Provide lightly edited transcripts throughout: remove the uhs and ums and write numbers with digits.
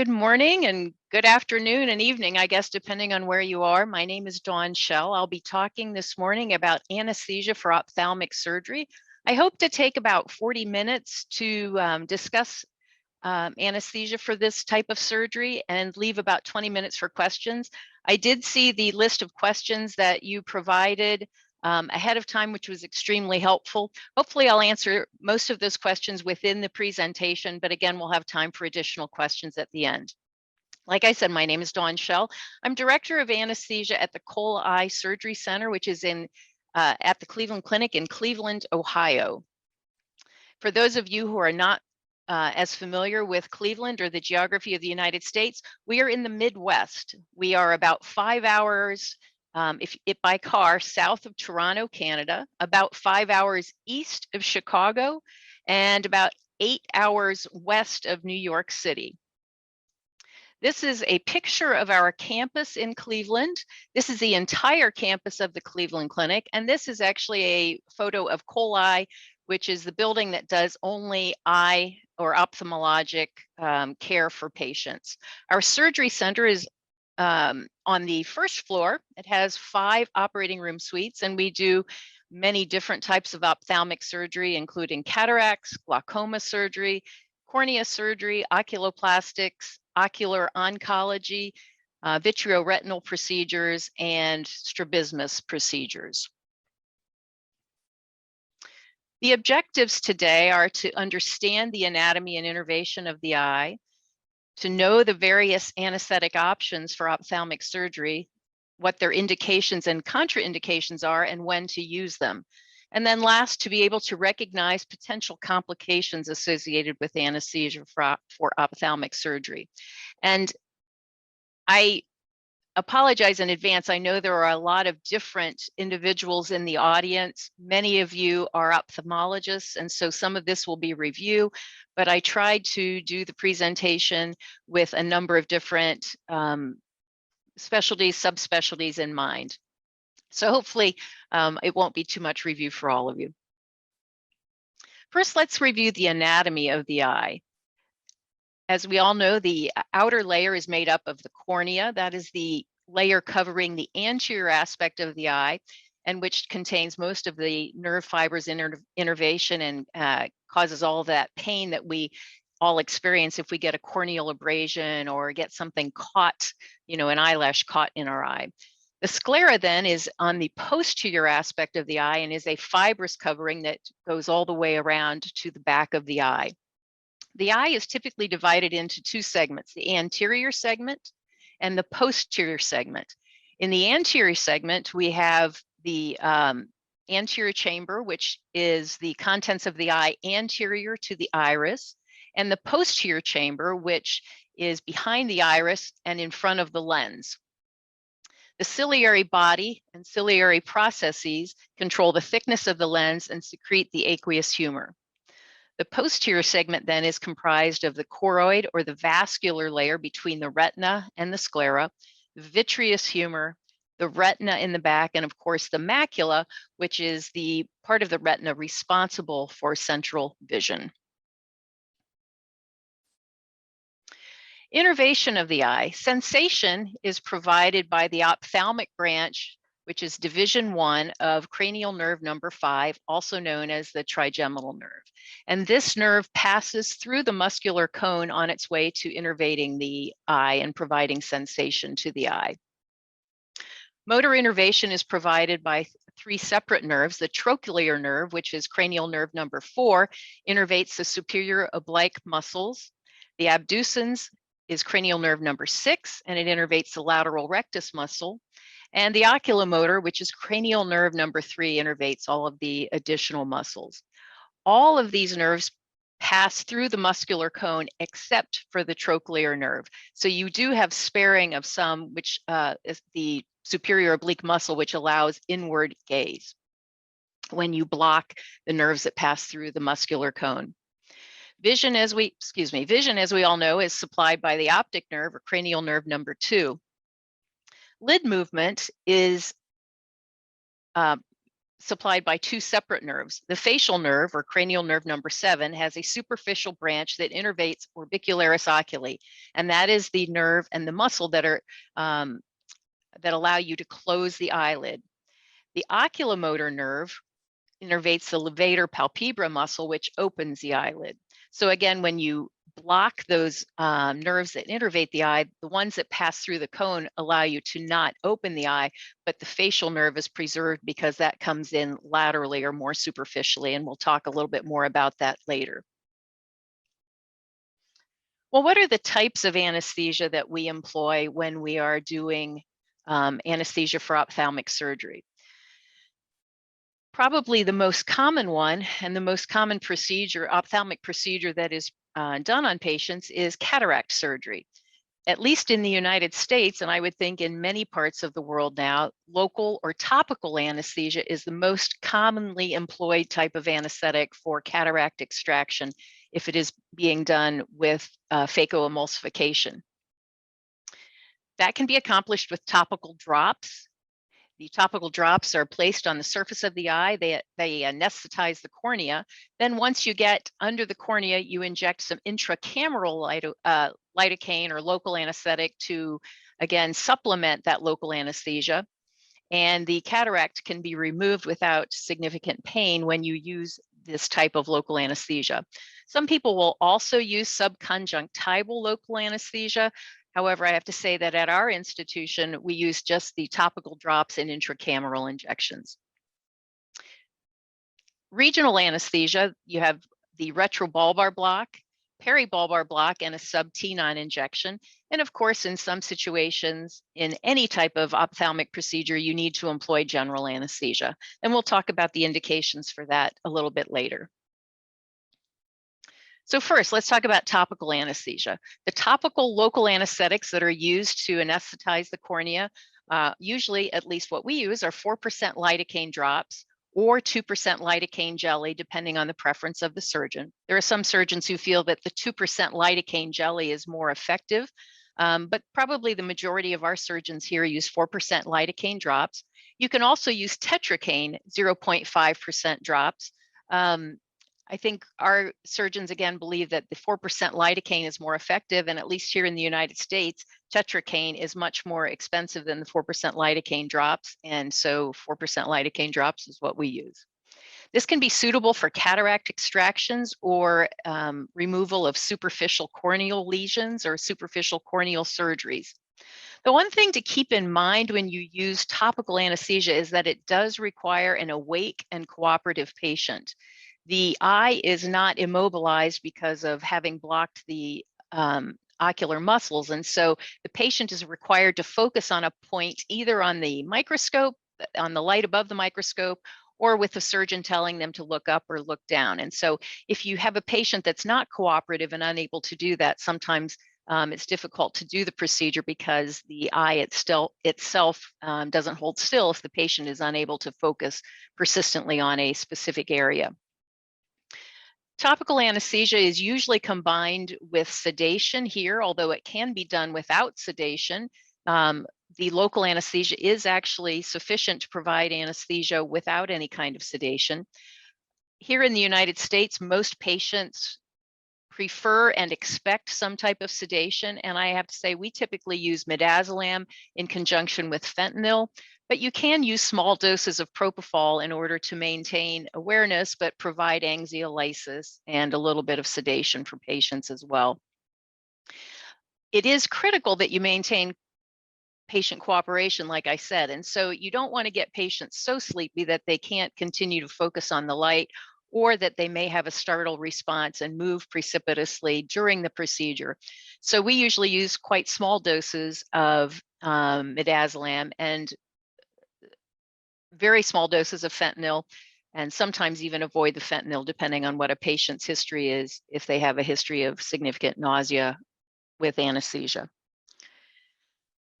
Good morning and good afternoon and evening, I guess, depending on where you are. My name is Dawn Schell. I'll be talking this morning about anesthesia for ophthalmic surgery. I hope to take about 40 minutes to discuss anesthesia for this type of surgery and leave about 20 minutes for questions. I did see the list of questions that you provided ahead of time, which was extremely helpful. Hopefully I'll answer most of those questions within the presentation, but again, we'll have time for additional questions at the end. Like I said, my name is Dawn Schell. I'm Director of Anesthesia at the Cole Eye Surgery Center, which is at the Cleveland Clinic in Cleveland, Ohio. For those of you who are not as familiar with Cleveland or the geography of the United States, we are in the Midwest. We are about 5 hours if by car south of Toronto, Canada, about 5 hours east of Chicago, and about 8 hours west of New York City. This is a picture of our campus in Cleveland. This is the entire campus of the Cleveland Clinic, and this is actually a photo of Cole Eye, which is the building that does only eye or ophthalmologic care for patients. Our surgery center is on the first floor. It has 5 operating room suites, and we do many different types of ophthalmic surgery, including cataracts, glaucoma surgery, cornea surgery, oculoplastics, ocular oncology, vitreoretinal procedures, and strabismus procedures. The objectives today are to understand the anatomy and innervation of the eye, to know the various anesthetic options for ophthalmic surgery, what their indications and contraindications are, and when to use them. And then last, to be able to recognize potential complications associated with anesthesia for ophthalmic surgery. And I apologize in advance. I know there are a lot of different individuals in the audience. Many of you are ophthalmologists, and so some of this will be review, but I tried to do the presentation with a number of different specialties, subspecialties in mind. So hopefully it won't be too much review for all of you. First, let's review the anatomy of the eye. As we all know, the outer layer is made up of the cornea. That is the layer covering the anterior aspect of the eye, and which contains most of the nerve fibers in innervation and causes all that pain that we all experience if we get a corneal abrasion or get something caught, an eyelash caught in our eye. The sclera then is on the posterior aspect of the eye and is a fibrous covering that goes all the way around to the back of the eye. The eye is typically divided into 2 segments, the anterior segment and the posterior segment. In the anterior segment, we have the anterior chamber, which is the contents of the eye anterior to the iris, and the posterior chamber, which is behind the iris and in front of the lens. The ciliary body and ciliary processes control the thickness of the lens and secrete the aqueous humor. The posterior segment then is comprised of the choroid or the vascular layer between the retina and the sclera, the vitreous humor, the retina in the back, and of course the macula, which is the part of the retina responsible for central vision. Innervation of the eye. Sensation is provided by the ophthalmic branch, which is division 1 of cranial nerve number 5, also known as the trigeminal nerve. And this nerve passes through the muscular cone on its way to innervating the eye and providing sensation to the eye. Motor innervation is provided by 3 separate nerves. The trochlear nerve, which is cranial nerve number 4, innervates the superior oblique muscles. The abducens is cranial nerve number 6, and it innervates the lateral rectus muscle. And the oculomotor, which is cranial nerve number 3, innervates all of the additional muscles. All of these nerves pass through the muscular cone except for the trochlear nerve. So you do have sparing of some, which is the superior oblique muscle, which allows inward gaze when you block the nerves that pass through the muscular cone. Vision, as we all know, is supplied by the optic nerve or cranial nerve number 2. Lid movement is supplied by two separate nerves. The facial nerve, or cranial nerve number 7, has a superficial branch that innervates orbicularis oculi, and that is the nerve and the muscle that are that allow you to close the eyelid. The oculomotor nerve innervates the levator palpebra muscle, which opens the eyelid. So again, when you block those nerves that innervate the eye, the ones that pass through the cone allow you to not open the eye, but the facial nerve is preserved because that comes in laterally or more superficially, and we'll talk a little bit more about that later. Well, what are the types of anesthesia that we employ when we are doing anesthesia for ophthalmic surgery? Probably the most common one and the most common procedure, ophthalmic procedure that is done on patients is cataract surgery. At least in the United States, and I would think in many parts of the world now, local or topical anesthesia is the most commonly employed type of anesthetic for cataract extraction if it is being done with phacoemulsification. That can be accomplished with topical drops. The topical drops are placed on the surface of the eye. They anesthetize the cornea. Then once you get under the cornea, you inject some intracameral lidocaine or local anesthetic to, again, supplement that local anesthesia. And the cataract can be removed without significant pain when you use this type of local anesthesia. Some people will also use subconjunctival local anesthesia. However, I have to say that at our institution, we use just the topical drops and intracameral injections. Regional anesthesia, you have the Retrobulbar Block, Peribulbar Block, and a Sub-tenon Injection. And of course, in some situations, in any type of ophthalmic procedure, you need to employ general anesthesia. And we'll talk about the indications for that a little bit later. So first, let's talk about topical anesthesia. The topical local anesthetics that are used to anesthetize the cornea, usually, at least what we use, are 4% lidocaine drops or 2% lidocaine jelly, depending on the preference of the surgeon. There are some surgeons who feel that the 2% lidocaine jelly is more effective, but probably the majority of our surgeons here use 4% lidocaine drops. You can also use tetracaine 0.5% drops. I think our surgeons, again, believe that the 4% lidocaine is more effective, and at least here in the United States, tetracaine is much more expensive than the 4% lidocaine drops, and so 4% lidocaine drops is what we use. This can be suitable for cataract extractions or removal of superficial corneal lesions or superficial corneal surgeries. The one thing to keep in mind when you use topical anesthesia is that it does require an awake and cooperative patient. The eye is not immobilized because of having blocked the ocular muscles. And so the patient is required to focus on a point either on the microscope, on the light above the microscope, or with the surgeon telling them to look up or look down. And so if you have a patient that's not cooperative and unable to do that, sometimes it's difficult to do the procedure because the eye itself doesn't hold still if the patient is unable to focus persistently on a specific area. Topical anesthesia is usually combined with sedation here, although it can be done without sedation. The local anesthesia is actually sufficient to provide anesthesia without any kind of sedation. Here in the United States, most patients prefer and expect some type of sedation, and I have to say we typically use midazolam in conjunction with fentanyl, but you can use small doses of propofol in order to maintain awareness but provide anxiolysis and a little bit of sedation for patients as well. It is critical that you maintain patient cooperation, like I said, and so you don't want to get patients so sleepy that they can't continue to focus on the light, or that they may have a startle response and move precipitously during the procedure. So we usually use quite small doses of midazolam and very small doses of fentanyl, and sometimes even avoid the fentanyl depending on what a patient's history is, if they have a history of significant nausea with anesthesia.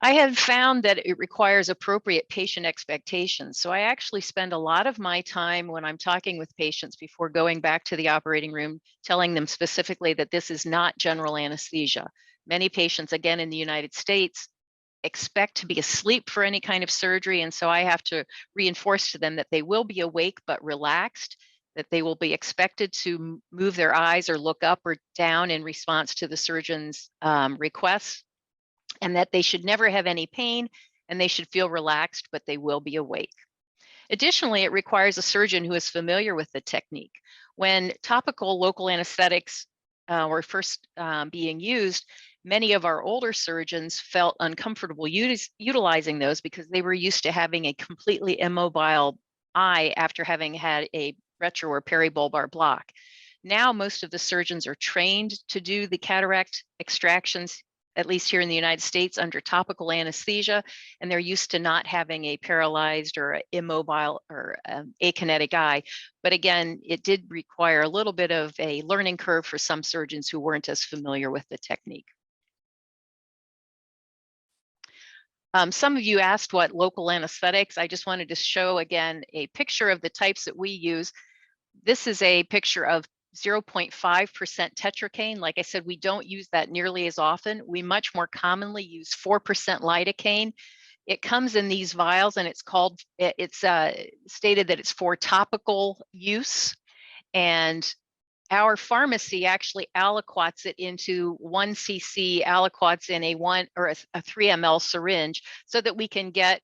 I have found that it requires appropriate patient expectations. So I actually spend a lot of my time when I'm talking with patients before going back to the operating room, telling them specifically that this is not general anesthesia. Many patients, again, in the United States, expect to be asleep for any kind of surgery. And so I have to reinforce to them that they will be awake but relaxed, that they will be expected to move their eyes or look up or down in response to the surgeon's requests, and that they should never have any pain and they should feel relaxed, but they will be awake. Additionally, it requires a surgeon who is familiar with the technique. When topical local anesthetics were first being used, many of our older surgeons felt uncomfortable utilizing those because they were used to having a completely immobile eye after having had a retro or peribulbar block. Now, most of the surgeons are trained to do the cataract extractions, at least here in the United States, under topical anesthesia, and they're used to not having a paralyzed or immobile or akinetic eye. But again, it did require a little bit of a learning curve for some surgeons who weren't as familiar with the technique. Some of you asked what local anesthetics. I just wanted to show again a picture of the types that we use. This is a picture of 0.5% tetracaine. Like I said, we don't use that nearly as often. We much more commonly use 4% lidocaine. It comes in these vials, and it's stated that it's for topical use. And our pharmacy actually aliquots it into 1 cc, aliquots in a 3 ml syringe so that we can get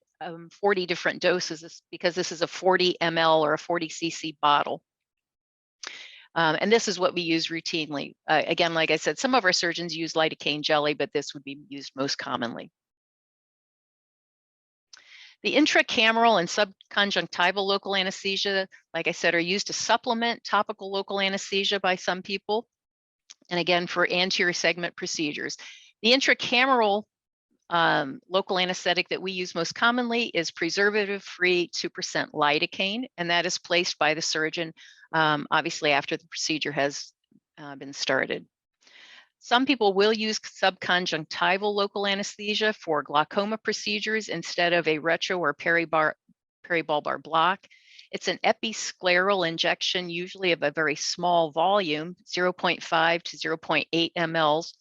40 different doses, because this is a 40 ml or a 40 cc bottle. And this is what we use routinely. Again, like I said, some of our surgeons use lidocaine jelly, but this would be used most commonly. The intracameral and subconjunctival local anesthesia, like I said, are used to supplement topical local anesthesia by some people. And again, for anterior segment procedures. The intracameral local anesthetic that we use most commonly is preservative-free 2% lidocaine, and that is placed by the surgeon, obviously after the procedure has been started. Some people will use subconjunctival local anesthesia for glaucoma procedures instead of a retro or peribulbar block. It's an episcleral injection, usually of a very small volume, 0.5 to 0.8 mLs,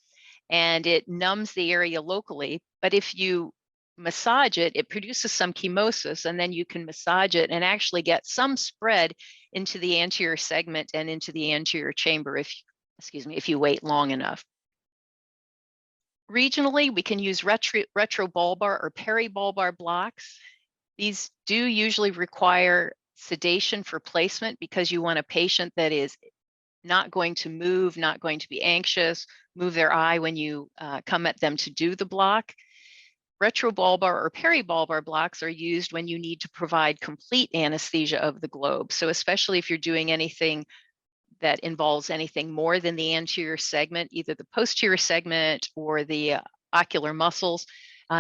and it numbs the area locally. But if you massage it, it produces some chemosis, and then you can massage it and actually get some spread into the anterior segment and into the anterior chamber if you wait long enough. Regionally, we can use retrobulbar or peribulbar blocks. These do usually require sedation for placement because you want a patient that is not going to move, not going to be anxious, move their eye when you come at them to do the block. Retrobulbar or peribulbar blocks are used when you need to provide complete anesthesia of the globe. So especially if you're doing anything that involves anything more than the anterior segment, either the posterior segment or the ocular muscles,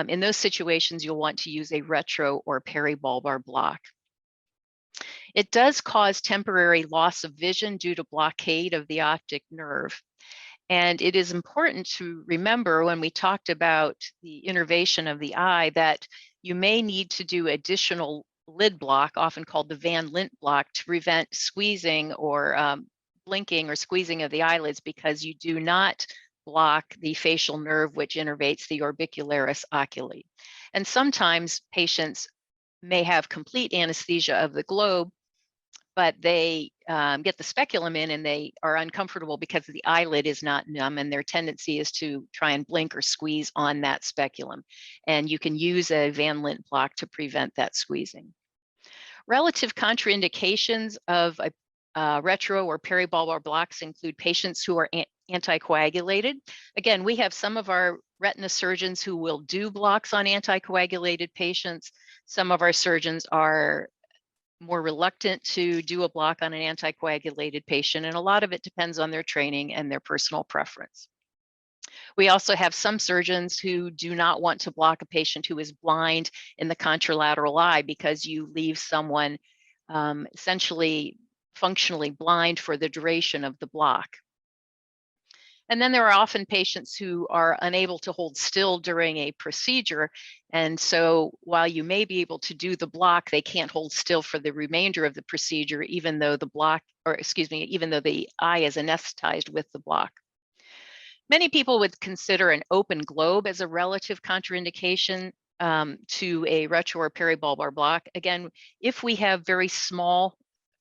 in those situations, you'll want to use a retro or peribulbar block. It does cause temporary loss of vision due to blockade of the optic nerve. And it is important to remember when we talked about the innervation of the eye that you may need to do additional lid block, often called the Van Lint block, to prevent squeezing or blinking or squeezing of the eyelids, because you do not block the facial nerve which innervates the orbicularis oculi. And sometimes patients may have complete anesthesia of the globe, but they get the speculum in and they are uncomfortable because the eyelid is not numb, and their tendency is to try and blink or squeeze on that speculum. And you can use a Van Lint block to prevent that squeezing. Relative contraindications of retro or peribulbar blocks include patients who are anticoagulated. Again, we have some of our retina surgeons who will do blocks on anticoagulated patients. Some of our surgeons are more reluctant to do a block on an anticoagulated patient, and a lot of it depends on their training and their personal preference. We also have some surgeons who do not want to block a patient who is blind in the contralateral eye, because you leave someone essentially functionally blind for the duration of the block. And then there are often patients who are unable to hold still during a procedure. And so while you may be able to do the block, they can't hold still for the remainder of the procedure, even though the eye is anesthetized with the block. Many people would consider an open globe as a relative contraindication to a retro or peribulbar block. Again, if we have very small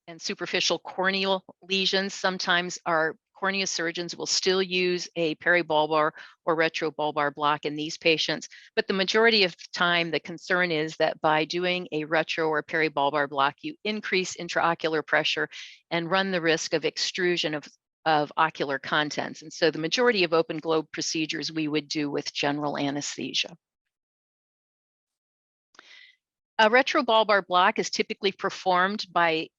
and superficial corneal lesions, sometimes our cornea surgeons will still use a peribulbar or retrobulbar block in these patients. But the majority of the time, the concern is that by doing a retro or peribulbar block, you increase intraocular pressure and run the risk of extrusion of ocular contents. And so the majority of open globe procedures we would do with general anesthesia. A retrobulbar block is typically performed by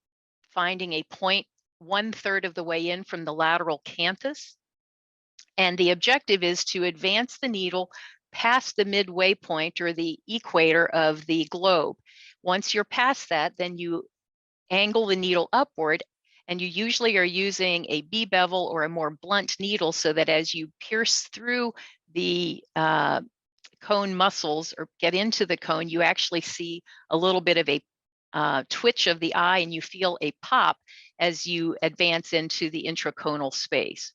finding a point 1/3 of the way in from the lateral canthus. And the objective is to advance the needle past the midway point or the equator of the globe. Once you're past that, then you angle the needle upward, and you usually are using a B-bevel or a more blunt needle so that as you pierce through the cone muscles or get into the cone, you actually see a little bit of a twitch of the eye, and you feel a pop as you advance into the intraconal space.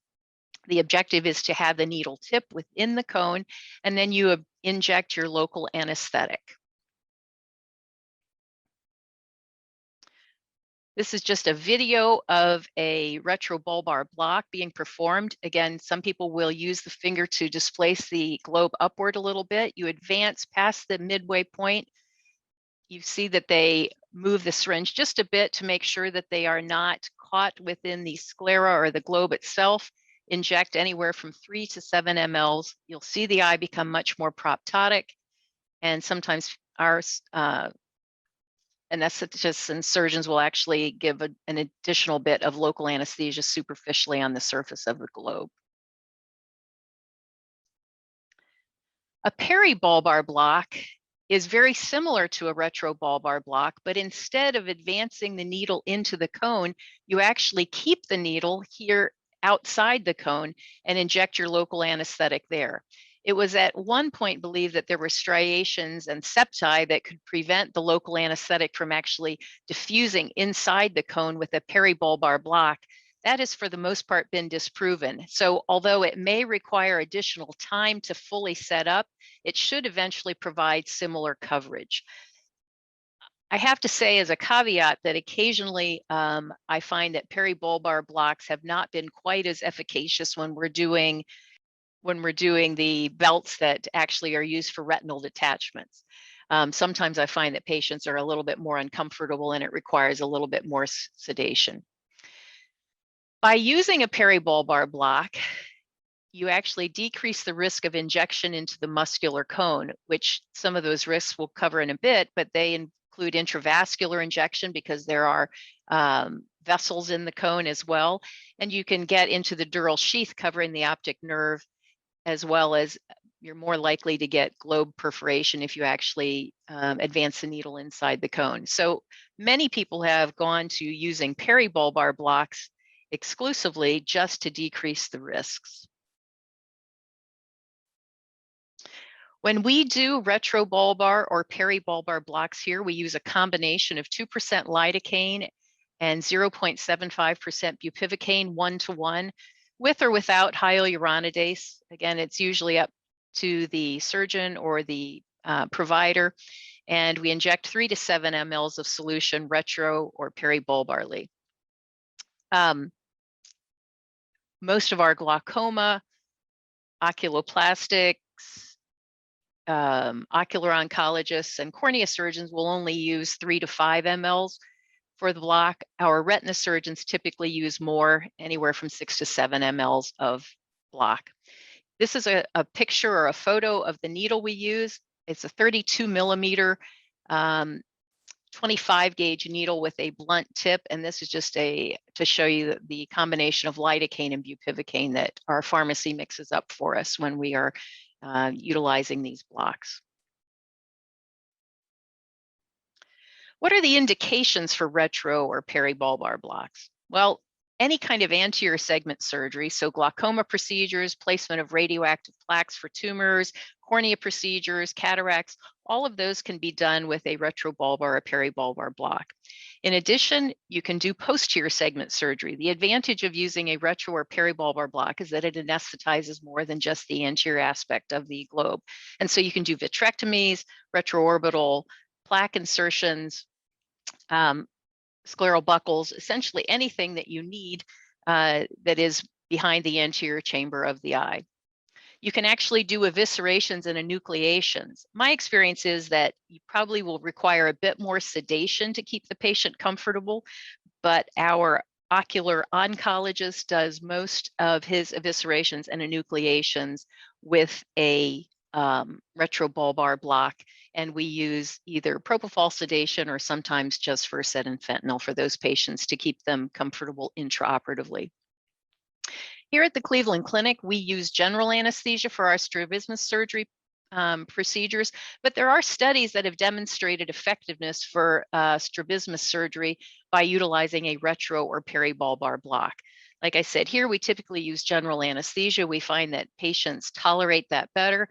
The objective is to have the needle tip within the cone, and then you inject your local anesthetic. This is just a video of a retrobulbar block being performed. Again, some people will use the finger to displace the globe upward a little bit. You advance past the midway point. You see that they move the syringe just a bit to make sure that they are not caught within the sclera or the globe itself. Inject anywhere from 3 to 7 mLs. You'll see the eye become much more proptotic, and sometimes our anesthetists and surgeons will actually give an additional bit of local anesthesia superficially on the surface of the globe. A peribulbar block is very similar to a retrobulbar block, but instead of advancing the needle into the cone, you actually keep the needle here outside the cone and inject your local anesthetic there. It was at one point believed that there were striations and septi that could prevent the local anesthetic from actually diffusing inside the cone with a peribulbar block. That has, for the most part, been disproven. So although it may require additional time to fully set up, it should eventually provide similar coverage. I have to say as a caveat that occasionally I find that peribulbar blocks have not been quite as efficacious when we're doing the belts that actually are used for retinal detachments. Sometimes I find that patients are a little bit more uncomfortable and it requires a little bit more sedation. By using a peribulbar block, you actually decrease the risk of injection into the muscular cone, which some of those risks we'll cover in a bit, but they include intravascular injection because there are vessels in the cone as well. And you can get into the dural sheath covering the optic nerve, as well as you're more likely to get globe perforation if you actually advance the needle inside the cone. So many people have gone to using peribulbar blocks exclusively just to decrease the risks. When we do retrobulbar or peribulbar blocks here, we use a combination of 2% lidocaine and 0.75% bupivacaine 1-to-1, with or without hyaluronidase. Again, it's usually up to the surgeon or the provider, and we inject 3 to 7 mLs of solution retro or peribulbarly. Most of our glaucoma, oculoplastics, ocular oncologists, and cornea surgeons will only use 3 to 5 mLs for the block. Our retina surgeons typically use more, anywhere from 6 to 7 mLs of block. This is a picture or a photo of the needle we use. It's a 32 millimeter 25 gauge needle with a blunt tip, and this is just to show you the combination of lidocaine and bupivacaine that our pharmacy mixes up for us when we are utilizing these blocks. What are the indications for retro or peribulbar blocks? Well, any kind of anterior segment surgery, so glaucoma procedures, placement of radioactive plaques for tumors, cornea procedures, cataracts, all of those can be done with a retrobulbar or peribulbar block. In addition, you can do posterior segment surgery. The advantage of using a retro or peribulbar block is that it anesthetizes more than just the anterior aspect of the globe. And so you can do vitrectomies, retroorbital, plaque insertions, scleral buckles, essentially anything that you need that is behind the anterior chamber of the eye. You can actually do eviscerations and enucleations. My experience is that you probably will require a bit more sedation to keep the patient comfortable, but our ocular oncologist does most of his eviscerations and enucleations with a retrobulbar block, and we use either propofol sedation or sometimes just Versed and fentanyl for those patients to keep them comfortable intraoperatively. Here at the Cleveland Clinic, we use general anesthesia for our strabismus surgery procedures, but there are studies that have demonstrated effectiveness for strabismus surgery by utilizing a retro or peribulbar block. Like I said, here we typically use general anesthesia. We find that patients tolerate that better.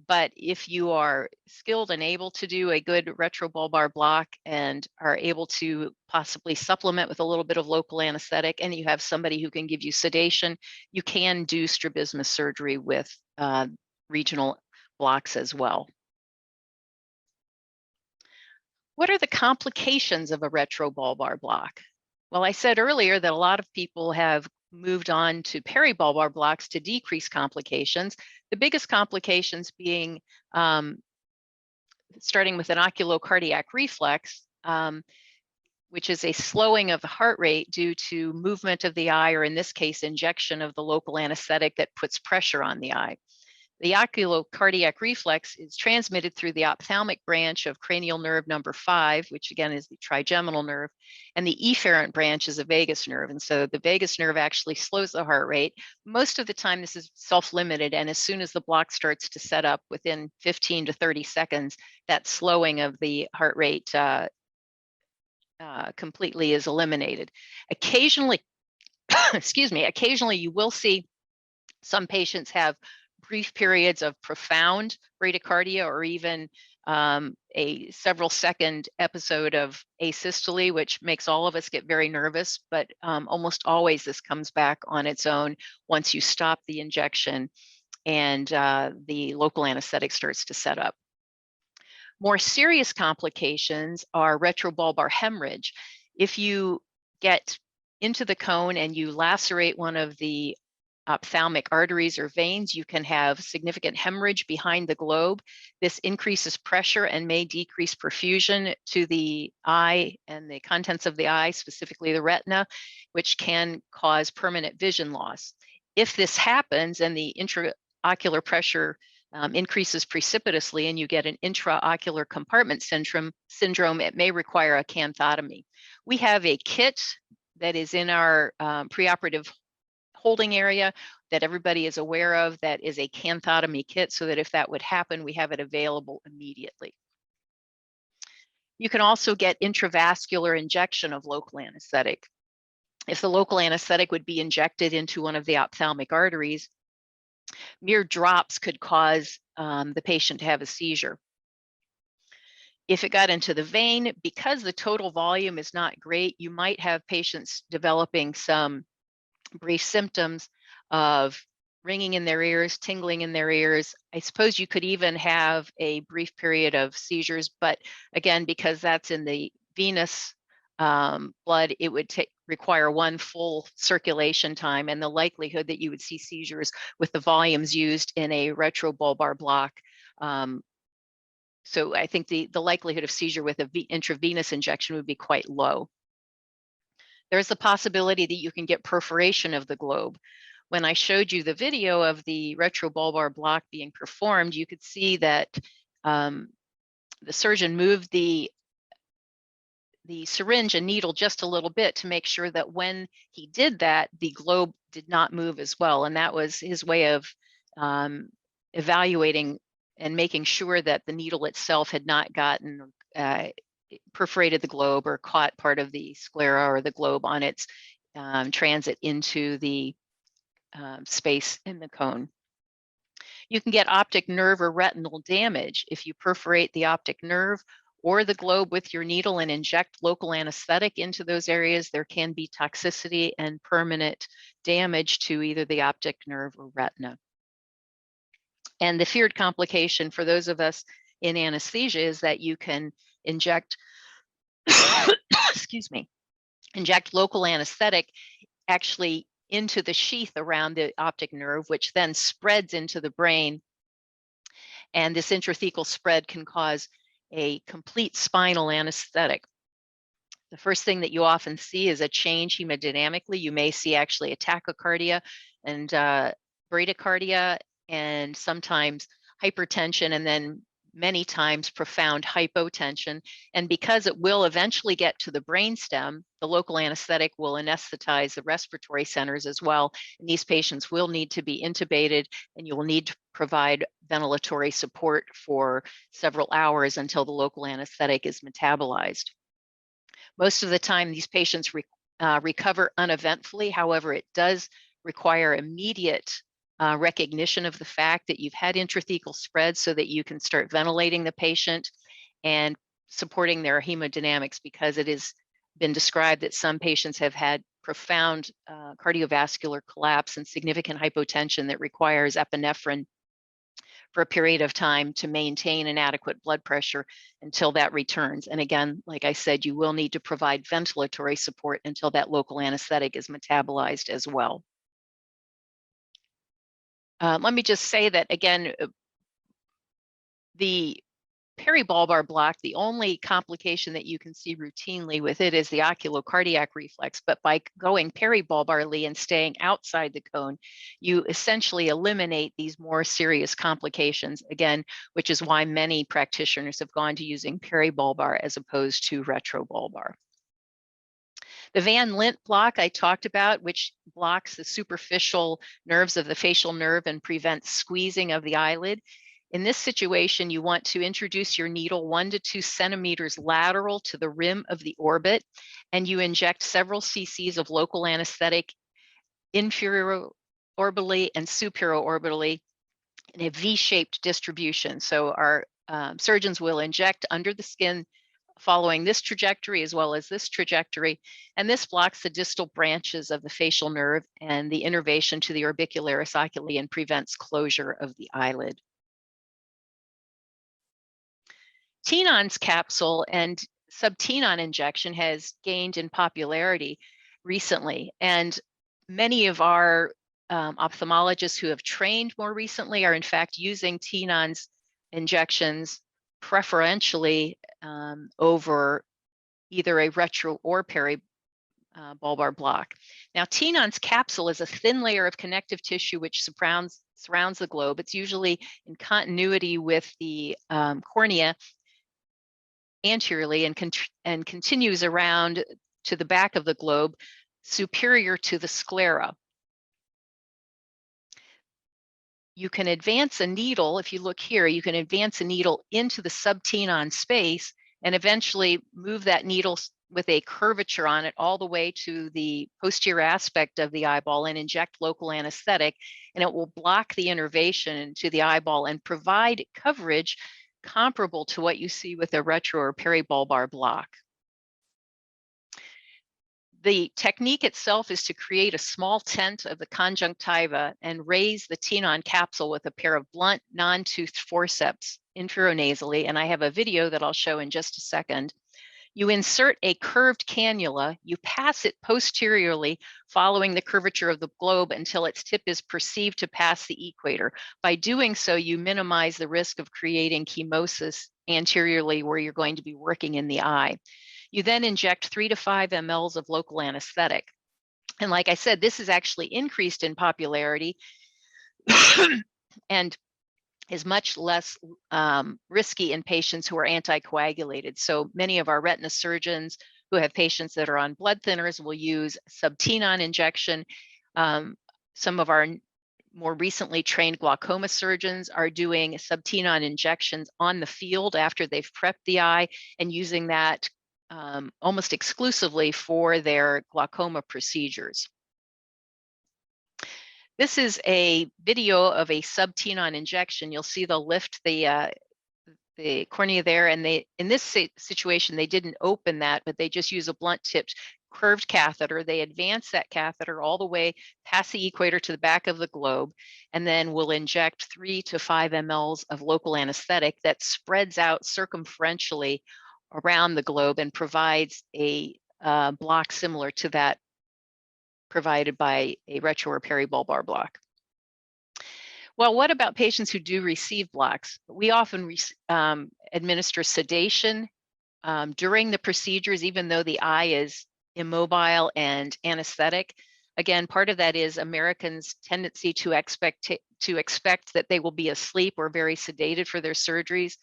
But if you are skilled and able to do a good retrobulbar block and are able to possibly supplement with a little bit of local anesthetic, and you have somebody who can give you sedation, you can do strabismus surgery with regional blocks as well. What are the complications of a retrobulbar block? Well, I said earlier that a lot of people have moved on to peribulbar blocks to decrease complications. The biggest complications being starting with an oculocardiac reflex, which is a slowing of the heart rate due to movement of the eye, or in this case, injection of the local anesthetic that puts pressure on the eye. The oculocardiac reflex is transmitted through the ophthalmic branch of cranial nerve number 5, which again is the trigeminal nerve, and the efferent branch is a vagus nerve. And so the vagus nerve actually slows the heart rate. Most of the time, this is self-limited, and as soon as the block starts to set up within 15 to 30 seconds, that slowing of the heart rate completely is eliminated. Occasionally, excuse me, occasionally you will see some patients have brief periods of profound bradycardia, or even a several second episode of asystole, which makes all of us get very nervous, but almost always this comes back on its own once you stop the injection and the local anesthetic starts to set up. More serious complications are retrobulbar hemorrhage. If you get into the cone and you lacerate one of the ophthalmic arteries or veins, you can have significant hemorrhage behind the globe. This increases pressure and may decrease perfusion to the eye and the contents of the eye, specifically the retina, which can cause permanent vision loss. If this happens and the intraocular pressure increases precipitously and you get an intraocular compartment syndrome, it may require a canthotomy. We have a kit that is in our preoperative holding area that everybody is aware of, that is a canthotomy kit, so that if that would happen, we have it available immediately. You can also get intravascular injection of local anesthetic. If the local anesthetic would be injected into one of the ophthalmic arteries, mere drops could cause the patient to have a seizure. If it got into the vein, because the total volume is not great, you might have patients developing some brief symptoms of ringing in their ears, tingling in their ears. I suppose you could even have a brief period of seizures, but again, because that's in the venous blood, it would require one full circulation time, and the likelihood that you would see seizures with the volumes used in a retrobulbar block. So I think the likelihood of seizure with an intravenous injection would be quite low. There's the possibility that you can get perforation of the globe. When I showed you the video of the retrobulbar block being performed, you could see that the surgeon moved the syringe and needle just a little bit to make sure that when he did that, the globe did not move as well. And that was his way of evaluating and making sure that the needle itself had not gotten perforated the globe or caught part of the sclera or the globe on its transit into the space in the cone. You can get optic nerve or retinal damage if you perforate the optic nerve or the globe with your needle and inject local anesthetic into those areas, there can be toxicity and permanent damage to either the optic nerve or retina. And the feared complication for those of us in anesthesia is that you can inject, excuse me, inject local anesthetic actually into the sheath around the optic nerve, which then spreads into the brain. And this intrathecal spread can cause a complete spinal anesthetic. The first thing that you often see is a change hemodynamically. You may see actually a tachycardia and bradycardia, and sometimes hypertension, and then many times profound hypotension. And because it will eventually get to the brainstem, the local anesthetic will anesthetize the respiratory centers as well. And these patients will need to be intubated, and you will need to provide ventilatory support for several hours until the local anesthetic is metabolized. Most of the time, these patients recover uneventfully. However, it does require immediate recognition of the fact that you've had intrathecal spread so that you can start ventilating the patient and supporting their hemodynamics, because it has been described that some patients have had profound cardiovascular collapse and significant hypotension that requires epinephrine for a period of time to maintain an adequate blood pressure until that returns. And again, like I said, you will need to provide ventilatory support until that local anesthetic is metabolized as well. Let me just say that again, the Peribulbar block, the only complication that you can see routinely with it is the oculocardiac reflex. But by going peribulbarly and staying outside the cone, you essentially eliminate these more serious complications, again, which is why many practitioners have gone to using peribulbar as opposed to retrobulbar. The Van Lint block I talked about, which blocks the superficial nerves of the facial nerve and prevents squeezing of the eyelid. In this situation, you want to introduce your needle 1 to 2 centimeters lateral to the rim of the orbit, and you inject several cc's of local anesthetic inferior-orbitally and superior-orbitally in a V-shaped distribution. So our surgeons will inject under the skin following this trajectory as well as this trajectory, and this blocks the distal branches of the facial nerve and the innervation to the orbicularis oculi and prevents closure of the eyelid. Tenon's capsule and sub-tenon injection has gained in popularity recently, and many of our ophthalmologists who have trained more recently are in fact using Tenon's injections preferentially over either a retro or peribulbar block. Now, Tenon's capsule is a thin layer of connective tissue which surrounds the globe. It's usually in continuity with the cornea anteriorly and continues around to the back of the globe, superior to the sclera. You can advance a needle, if you look here, you can advance a needle into the subtenon space and eventually move that needle with a curvature on it all the way to the posterior aspect of the eyeball and inject local anesthetic, and it will block the innervation to the eyeball and provide coverage comparable to what you see with a retro or peribulbar block. The technique itself is to create a small tent of the conjunctiva and raise the tenon capsule with a pair of blunt, non-toothed forceps intranasally, and I have a video that I'll show in just a second. You insert a curved cannula, you pass it posteriorly following the curvature of the globe until its tip is perceived to pass the equator. By doing so, you minimize the risk of creating chemosis anteriorly where you're going to be working in the eye. You then inject 3 to 5 mLs of local anesthetic. And like I said, this is actually increased in popularity and is much less risky in patients who are anticoagulated. So many of our retina surgeons who have patients that are on blood thinners will use sub-tenon injection. Some of our more recently trained glaucoma surgeons are doing sub-tenon injections on the field after they've prepped the eye and using that almost exclusively for their glaucoma procedures. This is a video of a sub-tenon injection. You'll see they'll lift the the cornea there, and in this situation, they didn't open that, but they just use a blunt tipped curved catheter. They advance that catheter all the way past the equator to the back of the globe, and then we'll inject 3 to 5 mLs of local anesthetic that spreads out circumferentially around the globe and provides a block similar to that provided by a retro or peribulbar block. Well, what about patients who do receive blocks? We often administer sedation during the procedures, even though the eye is immobile and anesthetic. Again, part of that is Americans' tendency to expect that they will be asleep or very sedated for their surgeries.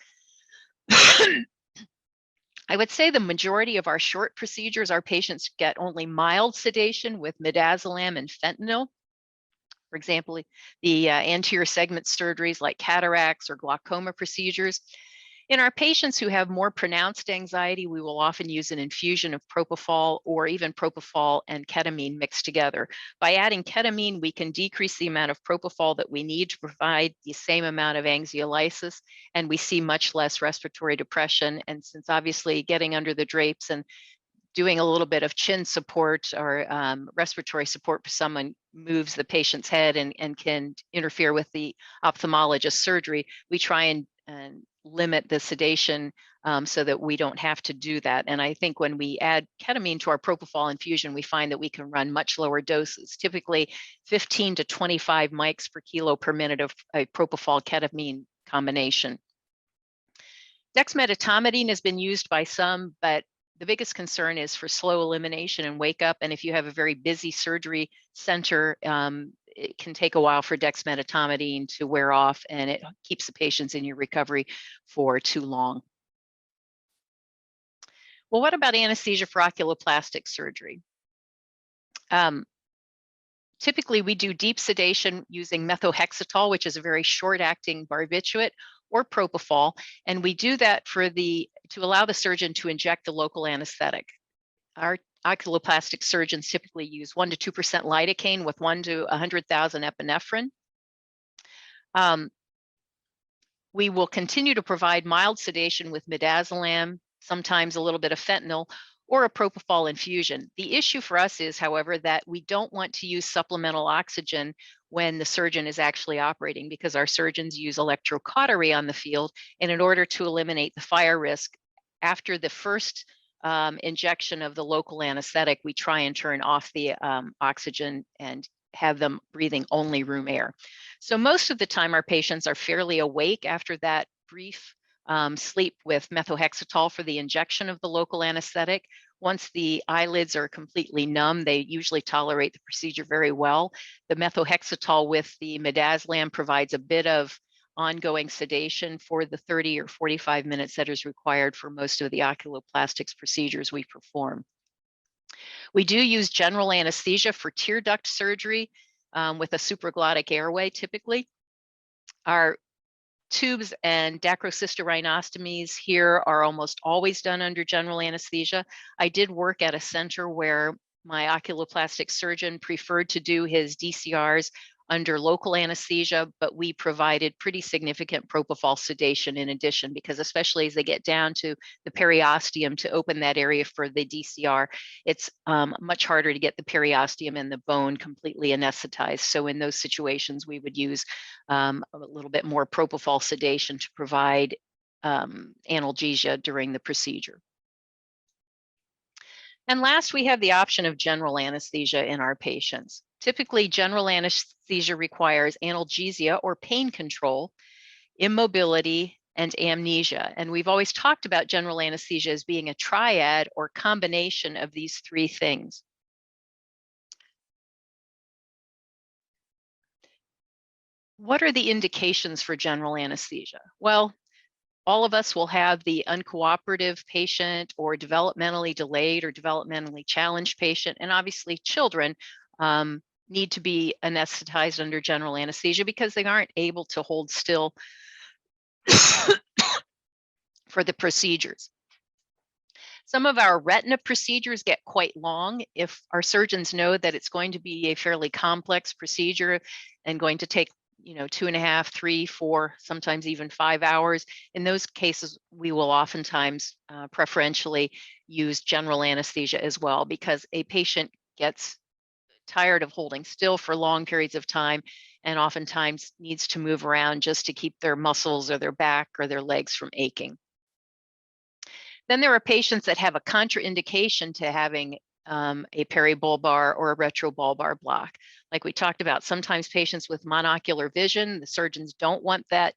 I would say the majority of our short procedures, our patients get only mild sedation with midazolam and fentanyl. For example, the anterior segment surgeries like cataracts or glaucoma procedures. In our patients who have more pronounced anxiety, we will often use an infusion of propofol or even propofol and ketamine mixed together. By adding ketamine, we can decrease the amount of propofol that we need to provide the same amount of anxiolysis, and we see much less respiratory depression. And since obviously getting under the drapes and doing a little bit of chin support or respiratory support for someone moves the patient's head and can interfere with the ophthalmologist surgery, we try and limit the sedation so that we don't have to do that. And I think when we add ketamine to our propofol infusion, we find that we can run much lower doses, typically 15 to 25 mics per kilo per minute of a propofol ketamine combination. Dexmedetomidine has been used by some, but the biggest concern is for slow elimination and wake up. And if you have a very busy surgery center, it can take a while for dexmedetomidine to wear off, and it keeps the patients in your recovery for too long. Well, what about anesthesia for oculoplastic surgery? Typically, we do deep sedation using methotrexate, which is a very short-acting barbiturate, or propofol, and we do that to allow the surgeon to inject the local anesthetic. Our oculoplastic surgeons typically use 1 to 2% lidocaine with 1 to 100,000 epinephrine. We will continue to provide mild sedation with midazolam, sometimes a little bit of fentanyl, or a propofol infusion. The issue for us is, however, that we don't want to use supplemental oxygen when the surgeon is actually operating, because our surgeons use electrocautery on the field, and in order to eliminate the fire risk, after the first injection of the local anesthetic, we try and turn off the oxygen and have them breathing only room air. So most of the time our patients are fairly awake after that brief sleep with methotrexate for the injection of the local anesthetic. Once the eyelids are completely numb, they usually tolerate the procedure very well. The methotrexate with the midazolam provides a bit of ongoing sedation for the 30 or 45 minutes that is required for most of the oculoplastics procedures we perform. We do use general anesthesia for tear duct surgery with a supraglottic airway typically. Our tubes and dacrocystorhinostomies here are almost always done under general anesthesia. I did work at a center where my oculoplastic surgeon preferred to do his DCRs under local anesthesia, but we provided pretty significant propofol sedation in addition, because especially as they get down to the periosteum to open that area for the DCR, it's much harder to get the periosteum and the bone completely anesthetized. So in those situations, we would use a little bit more propofol sedation to provide analgesia during the procedure. And last, we have the option of general anesthesia in our patients. Typically, general anesthesia requires analgesia or pain control, immobility, and amnesia. And we've always talked about general anesthesia as being a triad or combination of these three things. What are the indications for general anesthesia? Well, all of us will have the uncooperative patient or developmentally delayed or developmentally challenged patient, and obviously children need to be anesthetized under general anesthesia because they aren't able to hold still for the procedures. Some of our retina procedures get quite long. If our surgeons know that it's going to be a fairly complex procedure and going to take 2.5, 3, 4, sometimes even 5 hours. In those cases, we will oftentimes preferentially use general anesthesia as well, because a patient gets tired of holding still for long periods of time and oftentimes needs to move around just to keep their muscles or their back or their legs from aching. Then there are patients that have a contraindication to having a peribulbar or a retrobulbar block. Like we talked about, sometimes patients with monocular vision, the surgeons don't want that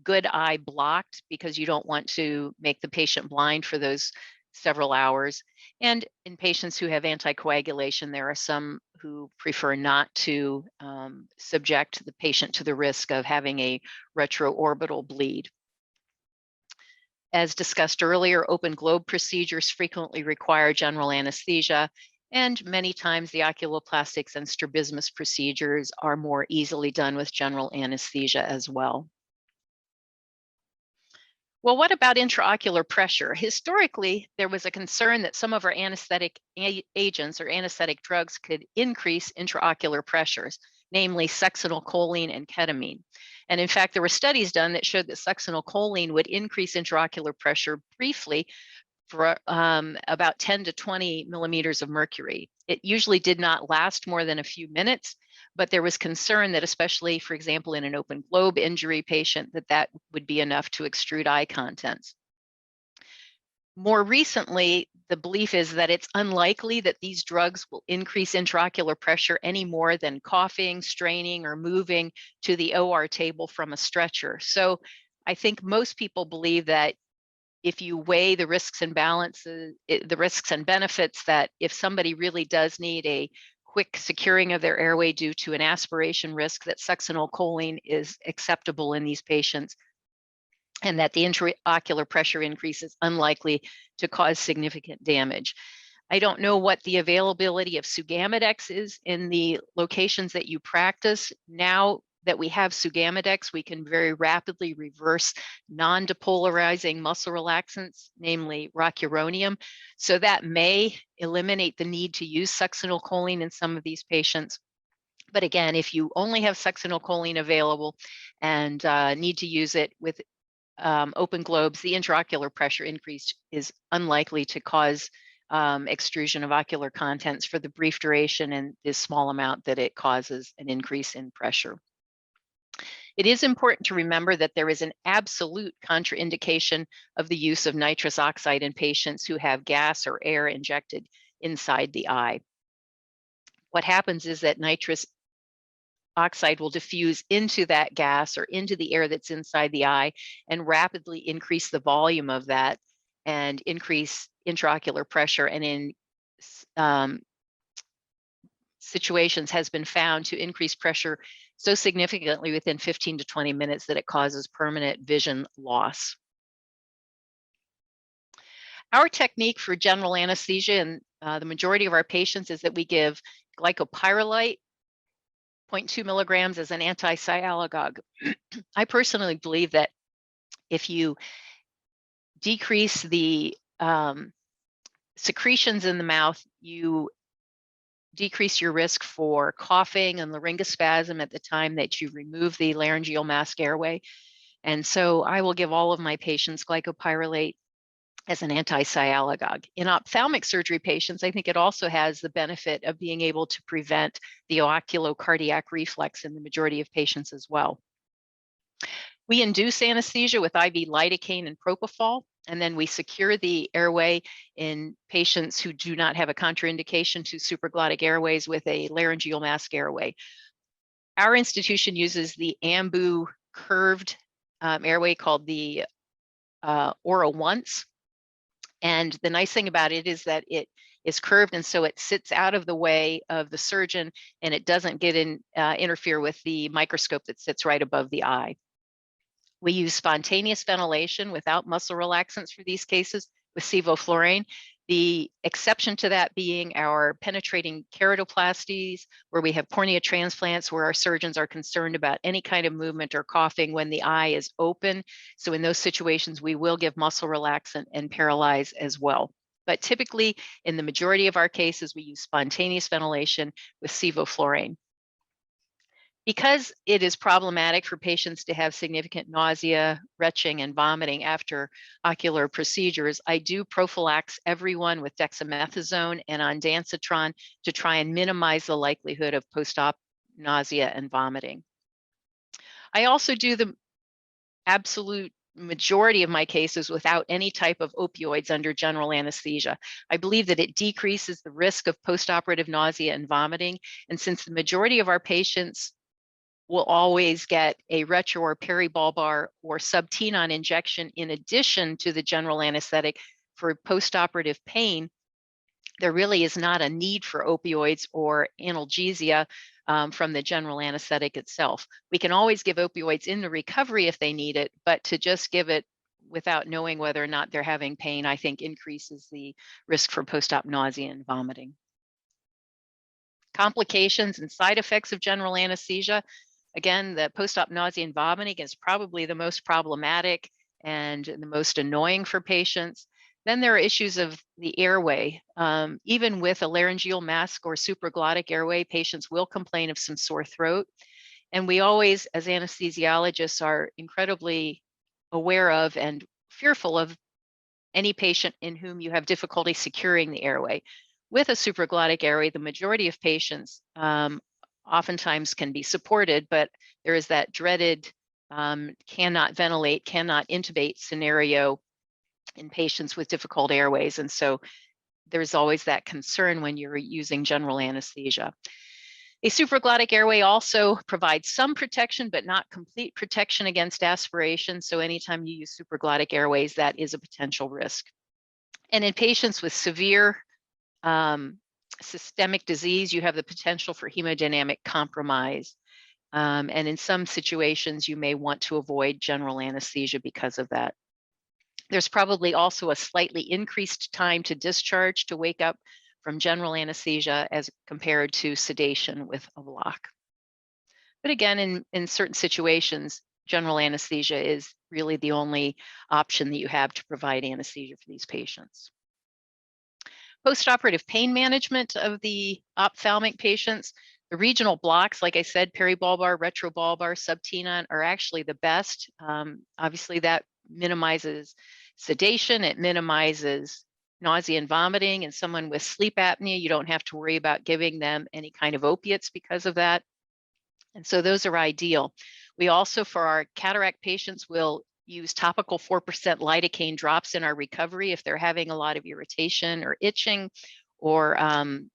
good eye blocked because you don't want to make the patient blind for those several hours. And in patients who have anticoagulation, there are some who prefer not to subject the patient to the risk of having a retroorbital bleed. As discussed earlier, open globe procedures frequently require general anesthesia, and many times the oculoplastics and strabismus procedures are more easily done with general anesthesia as well. Well, what about intraocular pressure? Historically, there was a concern that some of our anesthetic agents or anesthetic drugs could increase intraocular pressures, namely succinylcholine and ketamine. And in fact, there were studies done that showed that succinylcholine would increase intraocular pressure briefly for about 10 to 20 millimeters of mercury. It usually did not last more than a few minutes, but there was concern that, especially, for example, in an open globe injury patient, that would be enough to extrude eye contents. More recently, the belief is that it's unlikely that these drugs will increase intraocular pressure any more than coughing, straining, or moving to the OR table from a stretcher. So I think most people believe that if you weigh the risks and balances, the risks and benefits, that if somebody really does need a quick securing of their airway due to an aspiration risk, that succinylcholine is acceptable in these patients, and that the intraocular pressure increase is unlikely to cause significant damage. I don't know what the availability of Sugamidex is in the locations that you practice. Now that we have Sugamidex, we can very rapidly reverse non-depolarizing muscle relaxants, namely rocuronium. So that may eliminate the need to use succinylcholine in some of these patients. But again, if you only have succinylcholine available and need to use it with open globes, the intraocular pressure increase is unlikely to cause extrusion of ocular contents for the brief duration and the small amount that it causes an increase in pressure. It is important to remember that there is an absolute contraindication of the use of nitrous oxide in patients who have gas or air injected inside the eye. What happens is that nitrous oxide will diffuse into that gas or into the air that's inside the eye and rapidly increase the volume of that and increase intraocular pressure, and in situations has been found to increase pressure so significantly within 15 to 20 minutes that it causes permanent vision loss. Our technique for general anesthesia in the majority of our patients is that we give glycopyrrolate, 0.2 milligrams, as an anti-sialagogue. I personally believe that if you decrease the secretions in the mouth, you decrease your risk for coughing and laryngospasm at the time that you remove the laryngeal mask airway. And so I will give all of my patients glycopyrrolate as an anti-sialagogue. In ophthalmic surgery patients, I think it also has the benefit of being able to prevent the oculocardiac reflex in the majority of patients as well. We induce anesthesia with IV lidocaine and propofol, and then we secure the airway in patients who do not have a contraindication to supraglottic airways with a laryngeal mask airway. Our institution uses the AMBU curved airway called the Ora Once. And the nice thing about it is that it is curved, and so it sits out of the way of the surgeon, and it doesn't get interfere with the microscope that sits right above the eye. We use spontaneous ventilation without muscle relaxants for these cases with sevoflurane. The exception to that being our penetrating keratoplasties, where we have cornea transplants, where our surgeons are concerned about any kind of movement or coughing when the eye is open. So in those situations, we will give muscle relaxant and paralyze as well. But typically, in the majority of our cases, we use spontaneous ventilation with sevoflurane. Because it is problematic for patients to have significant nausea, retching, and vomiting after ocular procedures, I do prophylax everyone with dexamethasone and ondansetron to try and minimize the likelihood of post-op nausea and vomiting. I also do the absolute majority of my cases without any type of opioids under general anesthesia. I believe that it decreases the risk of postoperative nausea and vomiting. And since the majority of our patients will always get a retro or peribulbar or sub-tenon injection in addition to the general anesthetic for postoperative pain, there really is not a need for opioids or analgesia from the general anesthetic itself. We can always give opioids in the recovery if they need it, but to just give it without knowing whether or not they're having pain, I think increases the risk for post-op nausea and vomiting. Complications and side effects of general anesthesia. Again, the post-op nausea and vomiting is probably the most problematic and the most annoying for patients. Then there are issues of the airway. Even with a laryngeal mask or supraglottic airway, patients will complain of some sore throat. And we always, as anesthesiologists, are incredibly aware of and fearful of any patient in whom you have difficulty securing the airway. With a supraglottic airway, the majority of patients oftentimes can be supported, but there is that dreaded cannot ventilate, cannot intubate scenario in patients with difficult airways. And so there's always that concern when you're using general anesthesia. A supraglottic airway also provides some protection, but not complete protection against aspiration. So anytime you use supraglottic airways, that is a potential risk. And in patients with severe systemic disease, you have the potential for hemodynamic compromise. And in some situations, you may want to avoid general anesthesia because of that. There's probably also a slightly increased time to discharge to wake up from general anesthesia as compared to sedation with a block. But again, in certain situations, general anesthesia is really the only option that you have to provide anesthesia for these patients. Postoperative pain management of the ophthalmic patients, the regional blocks, like I said, peribulbar, retrobulbar, sub-tenon are actually the best. Obviously, that minimizes sedation, it minimizes nausea and vomiting. And someone with sleep apnea, you don't have to worry about giving them any kind of opiates because of that. And so those are ideal. We also, for our cataract patients, will use topical 4% lidocaine drops in our recovery if they're having a lot of irritation or itching or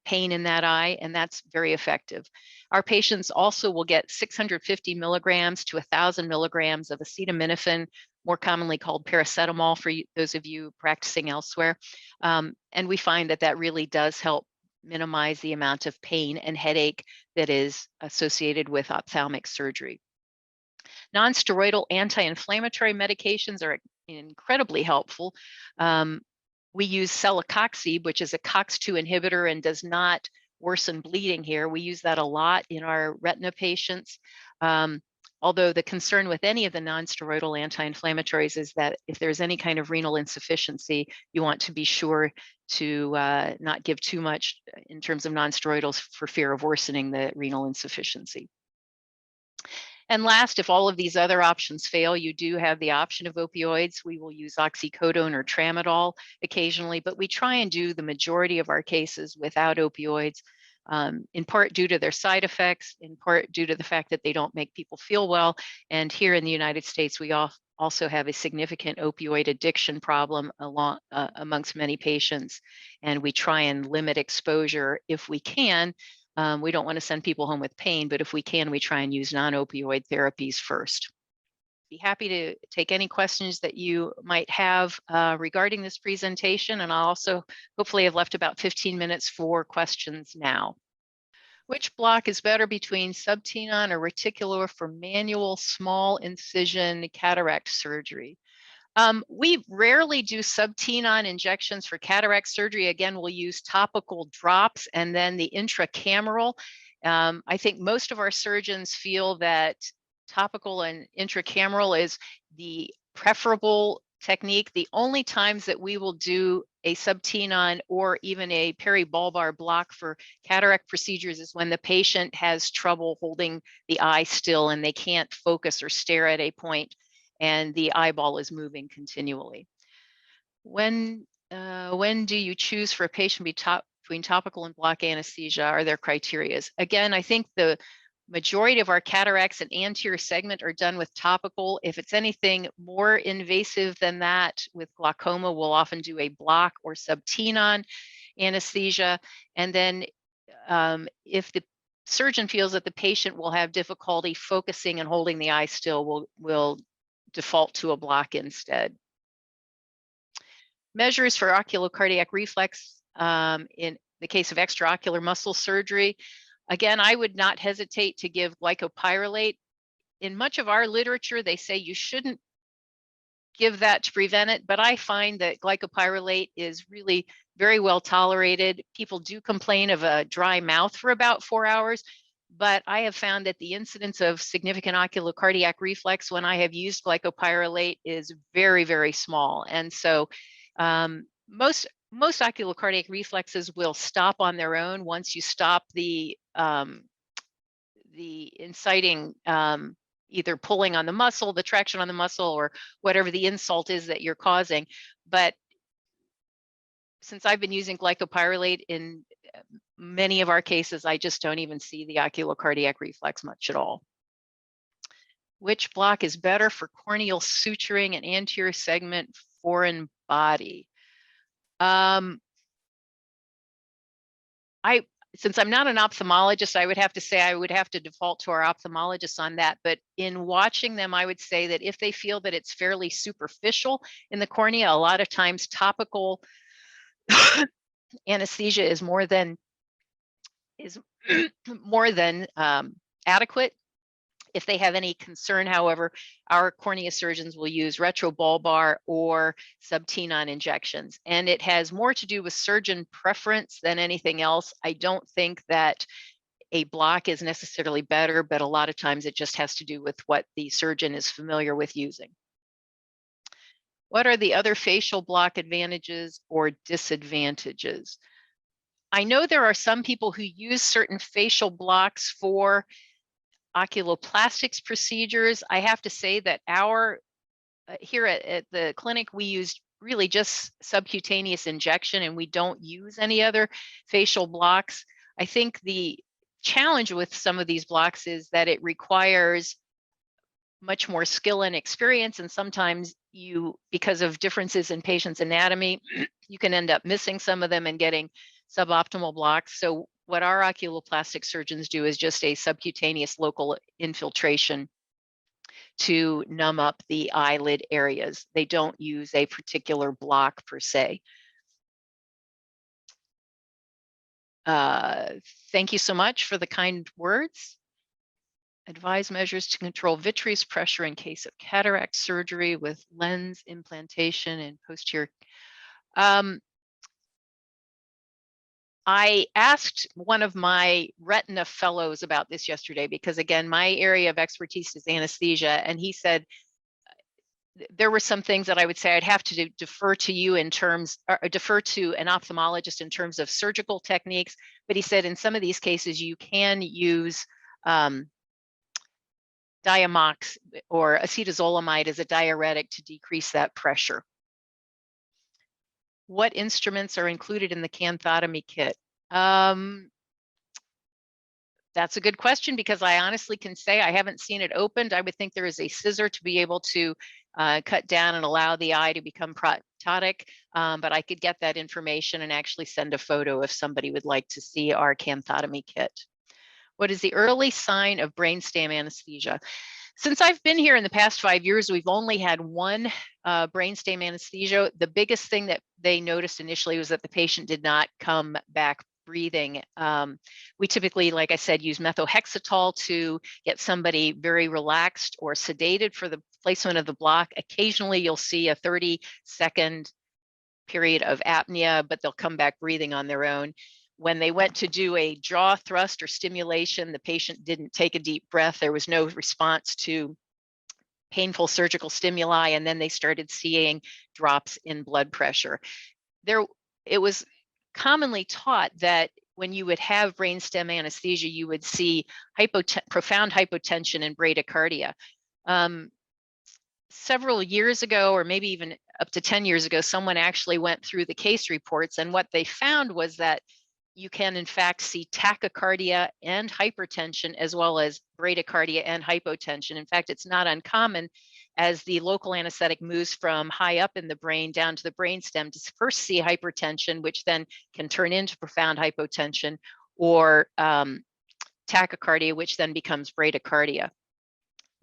pain in that eye, and that's very effective. Our patients also will get 650 milligrams to 1,000 milligrams of acetaminophen, more commonly called paracetamol for those of you practicing elsewhere. And we find that that really does help minimize the amount of pain and headache that is associated with ophthalmic surgery. Non-steroidal anti-inflammatory medications are incredibly helpful. We use celecoxib, which is a COX-2 inhibitor and does not worsen bleeding here. We use that a lot in our retina patients. Although the concern with any of the non-steroidal anti-inflammatories is that if there's any kind of renal insufficiency, you want to be sure to not give too much in terms of non-steroidals for fear of worsening the renal insufficiency. And last, if all of these other options fail, you do have the option of opioids. We will use oxycodone or tramadol occasionally, but we try and do the majority of our cases without opioids, in part due to their side effects, in part due to the fact that they don't make people feel well. And here in the United States, we also have a significant opioid addiction problem amongst many patients, and we try and limit exposure if we can. We don't want to send people home with pain, but if we can, we try and use non-opioid therapies first. Be happy to take any questions that you might have regarding this presentation, and I'll also hopefully have left about 15 minutes for questions now. Which block is better between sub-tenon or reticular for manual small incision cataract surgery? We rarely do sub-tenon injections for cataract surgery. Again, we'll use topical drops and then the intracameral. I think most of our surgeons feel that topical and intracameral is the preferable technique. The only times that we will do a sub-tenon or even a peribulbar block for cataract procedures is when the patient has trouble holding the eye still and they can't focus or stare at a point and the eyeball is moving continually. When do you choose for a patient between topical and block anesthesia? Are there criteria? Again, I think the majority of our cataracts and anterior segment are done with topical. If it's anything more invasive than that with glaucoma, we'll often do a block or sub-tenon anesthesia. And then if the surgeon feels that the patient will have difficulty focusing and holding the eye still, we'll default to a block instead. Measures for oculocardiac reflex in the case of extraocular muscle surgery. Again, I would not hesitate to give glycopyrrolate. In much of our literature, they say you shouldn't give that to prevent it, but I find that glycopyrrolate is really very well tolerated. People do complain of a dry mouth for about 4 hours, but I have found that the incidence of significant oculocardiac reflex when I have used glycopyrrolate is very, very small. And so most oculocardiac reflexes will stop on their own once you stop the inciting either pulling on the muscle, the traction on the muscle, or whatever the insult is that you're causing. But since I've been using glycopyrrolate in many of our cases, I just don't even see the oculocardiac reflex much at all. Which block is better for corneal suturing and anterior segment foreign body? Since I'm not an ophthalmologist, I would have to say I would have to default to our ophthalmologist on that. But in watching them, I would say that if they feel that it's fairly superficial in the cornea, a lot of times topical anesthesia is more than adequate. If they have any concern, however, our cornea surgeons will use retrobulbar or sub-tenon injections. And it has more to do with surgeon preference than anything else. I don't think that a block is necessarily better, but a lot of times it just has to do with what the surgeon is familiar with using. What are the other facial block advantages or disadvantages? I know there are some people who use certain facial blocks for Oculoplastics procedures. I have to say that here at the clinic, we use really just subcutaneous injection and we don't use any other facial blocks. I think the challenge with some of these blocks is that it requires much more skill and experience, and sometimes because of differences in patients' anatomy, you can end up missing some of them and getting suboptimal blocks. So what our oculoplastic surgeons do is just a subcutaneous local infiltration to numb up the eyelid areas. They don't use a particular block per se. Thank you so much for the kind words. Advise measures to control vitreous pressure in case of cataract surgery with lens implantation and posterior. I asked one of my retina fellows about this yesterday because, again, my area of expertise is anesthesia, and he said there were some things that I would say I'd have to defer to you in terms, or defer to an ophthalmologist in terms of surgical techniques. But he said in some of these cases you can use Diamox or acetazolamide as a diuretic to decrease that pressure. What instruments are included in the canthotomy kit? That's a good question because I honestly can say I haven't seen it opened. I would think there is a scissor to be able to cut down and allow the eye to become proptotic, but I could get that information and actually send a photo if somebody would like to see our canthotomy kit. What is the early sign of brainstem anesthesia? Since I've been here in the past 5 years, we've only had one brainstem anesthesia. The biggest thing that they noticed initially was that the patient did not come back breathing. We typically, like I said, use methotrexate to get somebody very relaxed or sedated for the placement of the block. Occasionally, you'll see a 30-second period of apnea, but they'll come back breathing on their own. When they went to do a jaw thrust or stimulation, the patient didn't take a deep breath. There was no response to painful surgical stimuli, and then they started seeing drops in blood pressure. It was commonly taught that when you would have brainstem anesthesia, you would see profound hypotension and bradycardia. Several years ago, or maybe even up to 10 years ago, someone actually went through the case reports, and what they found was that you can in fact see tachycardia and hypertension, as well as bradycardia and hypotension. In fact, it's not uncommon as the local anesthetic moves from high up in the brain down to the brainstem to first see hypertension, which then can turn into profound hypotension, or tachycardia, which then becomes bradycardia.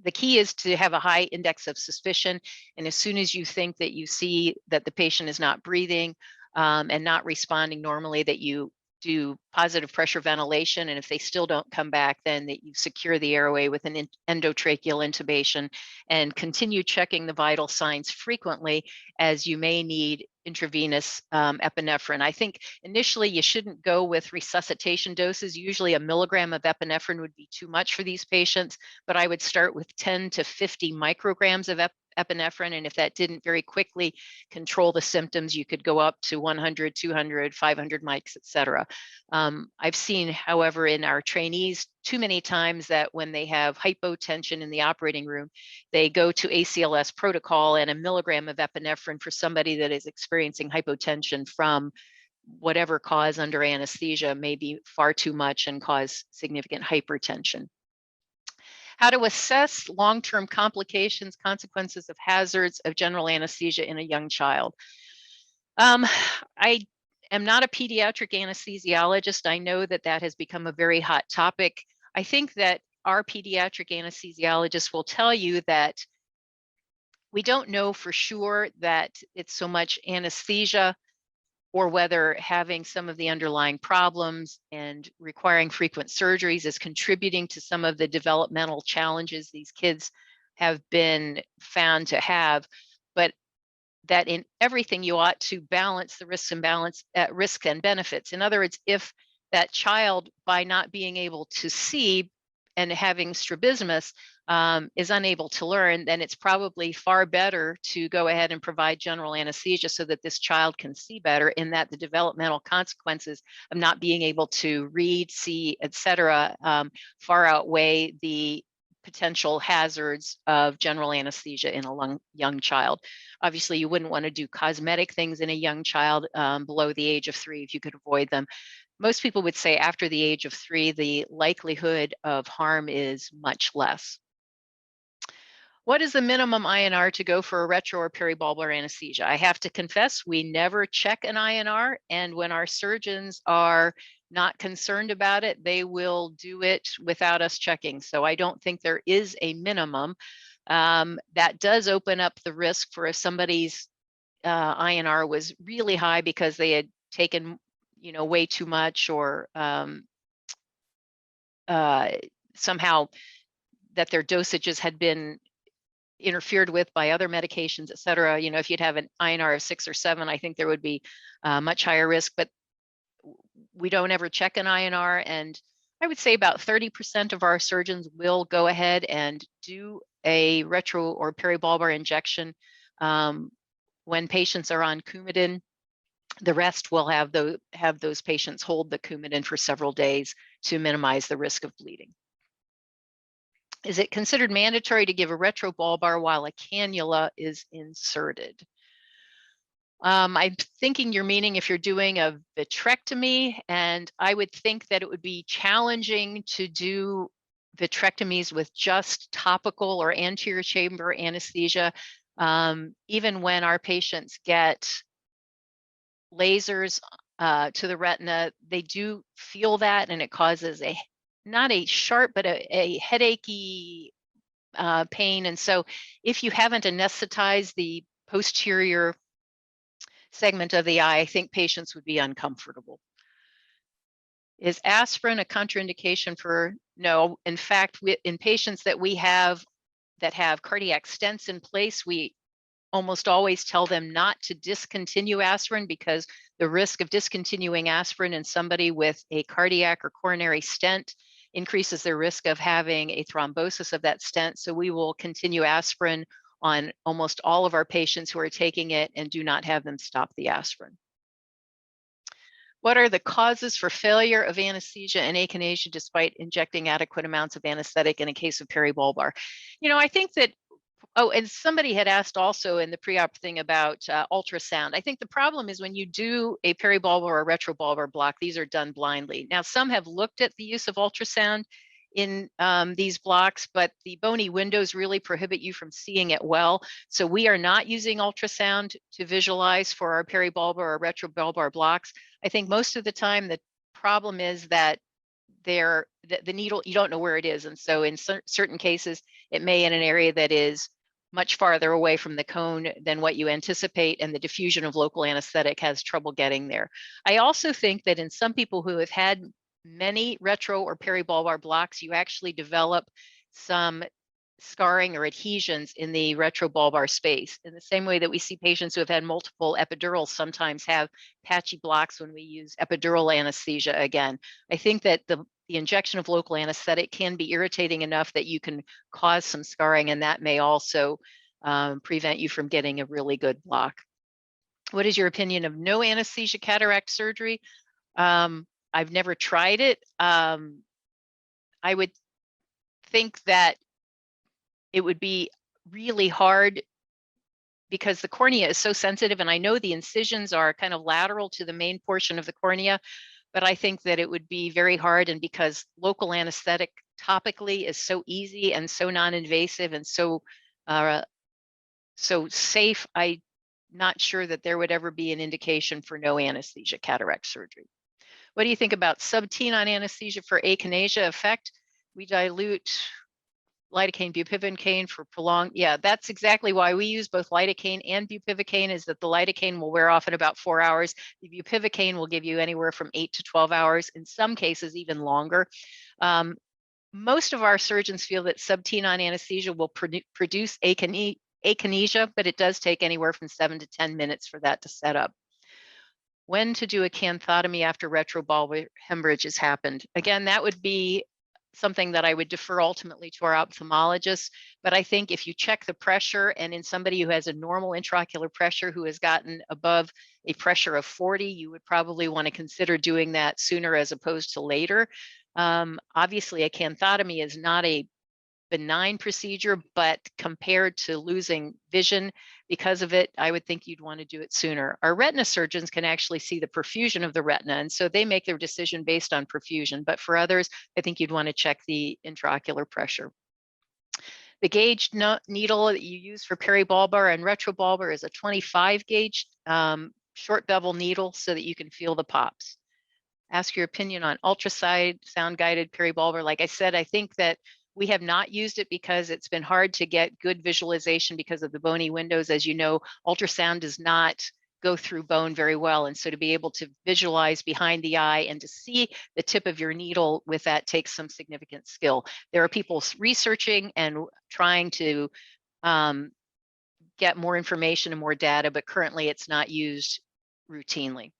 The key is to have a high index of suspicion. And as soon as you think that you see that the patient is not breathing and not responding normally, that you do positive pressure ventilation. And if they still don't come back, then that you secure the airway with an endotracheal intubation and continue checking the vital signs frequently, as you may need intravenous epinephrine. I think initially you shouldn't go with resuscitation doses. Usually a milligram of epinephrine would be too much for these patients, but I would start with 10 to 50 micrograms of epinephrine. And if that didn't very quickly control the symptoms, you could go up to 100, 200, 500 mics, et cetera. I've seen, however, in our trainees too many times that when they have hypotension in the operating room, they go to ACLS protocol and a milligram of epinephrine for somebody that is experiencing hypotension from whatever cause under anesthesia may be far too much and cause significant hypertension. How to assess long-term complications, consequences of hazards of general anesthesia in a young child. I am not a pediatric anesthesiologist. I know that that has become a very hot topic. I think that our pediatric anesthesiologists will tell you that we don't know for sure that it's so much anesthesia, or whether having some of the underlying problems and requiring frequent surgeries is contributing to some of the developmental challenges these kids have been found to have, but that in everything you ought to balance the risks and benefits. In other words, if that child, by not being able to see and having strabismus, is unable to learn, then it's probably far better to go ahead and provide general anesthesia so that this child can see better, in that the developmental consequences of not being able to read, see, et cetera, far outweigh the potential hazards of general anesthesia in a young child. Obviously, you wouldn't want to do cosmetic things in a young child below the age of 3 if you could avoid them. Most people would say after the age of 3, the likelihood of harm is much less. What is the minimum INR to go for a retro or peribulbar anesthesia? I have to confess, we never check an INR, and when our surgeons are not concerned about it, they will do it without us checking. So I don't think there is a minimum. That does open up the risk for if somebody's INR was really high because they had taken, way too much, or somehow that their dosages had been interfered with by other medications, et cetera. If you'd have an INR of 6 or 7, I think there would be much higher risk, but we don't ever check an INR. And I would say about 30% of our surgeons will go ahead and do a retro or peribulbar injection when patients are on Coumadin. The rest will have those patients hold the Coumadin for several days to minimize the risk of bleeding. Is it considered mandatory to give a retrobulbar while a cannula is inserted? I'm thinking you're meaning if you're doing a vitrectomy, and I would think that it would be challenging to do vitrectomies with just topical or anterior chamber anesthesia. Even when our patients get lasers to the retina, they do feel that, and it causes not a sharp, but a headachy pain. And so if you haven't anesthetized the posterior segment of the eye, I think patients would be uncomfortable. Is aspirin a contraindication for? No. In fact, in patients that we have that have cardiac stents in place, we almost always tell them not to discontinue aspirin, because the risk of discontinuing aspirin in somebody with a cardiac or coronary stent increases their risk of having a thrombosis of that stent. So we will continue aspirin on almost all of our patients who are taking it and do not have them stop the aspirin. What are the causes for failure of anesthesia and akinesia despite injecting adequate amounts of anesthetic in a case of peribulbar? I think that, oh, and somebody had asked also in the pre-op thing about ultrasound. I think the problem is when you do a peribulbar or a retrobulbar block, these are done blindly. Now, some have looked at the use of ultrasound in these blocks, but the bony windows really prohibit you from seeing it well. So we are not using ultrasound to visualize for our peribulbar or retrobulbar blocks. I think most of the time the problem is that the needle, you don't know where it is. And so in certain cases, it may in an area that is much farther away from the cone than what you anticipate, and the diffusion of local anesthetic has trouble getting there. I also think that in some people who have had many retro or peribulbar blocks, you actually develop some scarring or adhesions in the retrobulbar space. In the same way that we see patients who have had multiple epidurals sometimes have patchy blocks when we use epidural anesthesia again. I think that the injection of local anesthetic can be irritating enough that you can cause some scarring, and that may also prevent you from getting a really good block. What is your opinion of no anesthesia cataract surgery? I've never tried it. I would think that it would be really hard because the cornea is so sensitive, and I know the incisions are kind of lateral to the main portion of the cornea, but I think that it would be very hard. And because local anesthetic topically is so easy and so non-invasive and so safe, I'm not sure that there would ever be an indication for no anesthesia cataract surgery. What do you think about sub-tenon anesthesia for akinesia effect? We dilute lidocaine, bupivacaine for prolonged. Yeah, that's exactly why we use both lidocaine and bupivacaine, is that the lidocaine will wear off in about 4 hours. The bupivacaine will give you anywhere from 8 to 12 hours, in some cases even longer. Most of our surgeons feel that sub-tenon anesthesia will produce akinesia, but it does take anywhere from 7 to 10 minutes for that to set up. When to do a canthotomy after retrobulbar hemorrhage has happened? Again, that would be something that I would defer ultimately to our ophthalmologist. But I think if you check the pressure, and in somebody who has a normal intraocular pressure who has gotten above a pressure of 40, you would probably want to consider doing that sooner as opposed to later. Obviously, a canthotomy is not a benign procedure, but compared to losing vision because of it, I would think you'd want to do it sooner. Our retina surgeons can actually see the perfusion of the retina, and so they make their decision based on perfusion. But for others, I think you'd want to check the intraocular pressure. The gauge needle that you use for peribulbar and retrobulbar is a 25 gauge short bevel needle so that you can feel the pops. Ask your opinion on ultrasound guided peribulbar. Like I said, I think that we have not used it because it's been hard to get good visualization because of the bony windows. As you know, ultrasound does not go through bone very well. And so to be able to visualize behind the eye and to see the tip of your needle with that takes some significant skill. There are people researching and trying to get more information and more data, but currently it's not used routinely.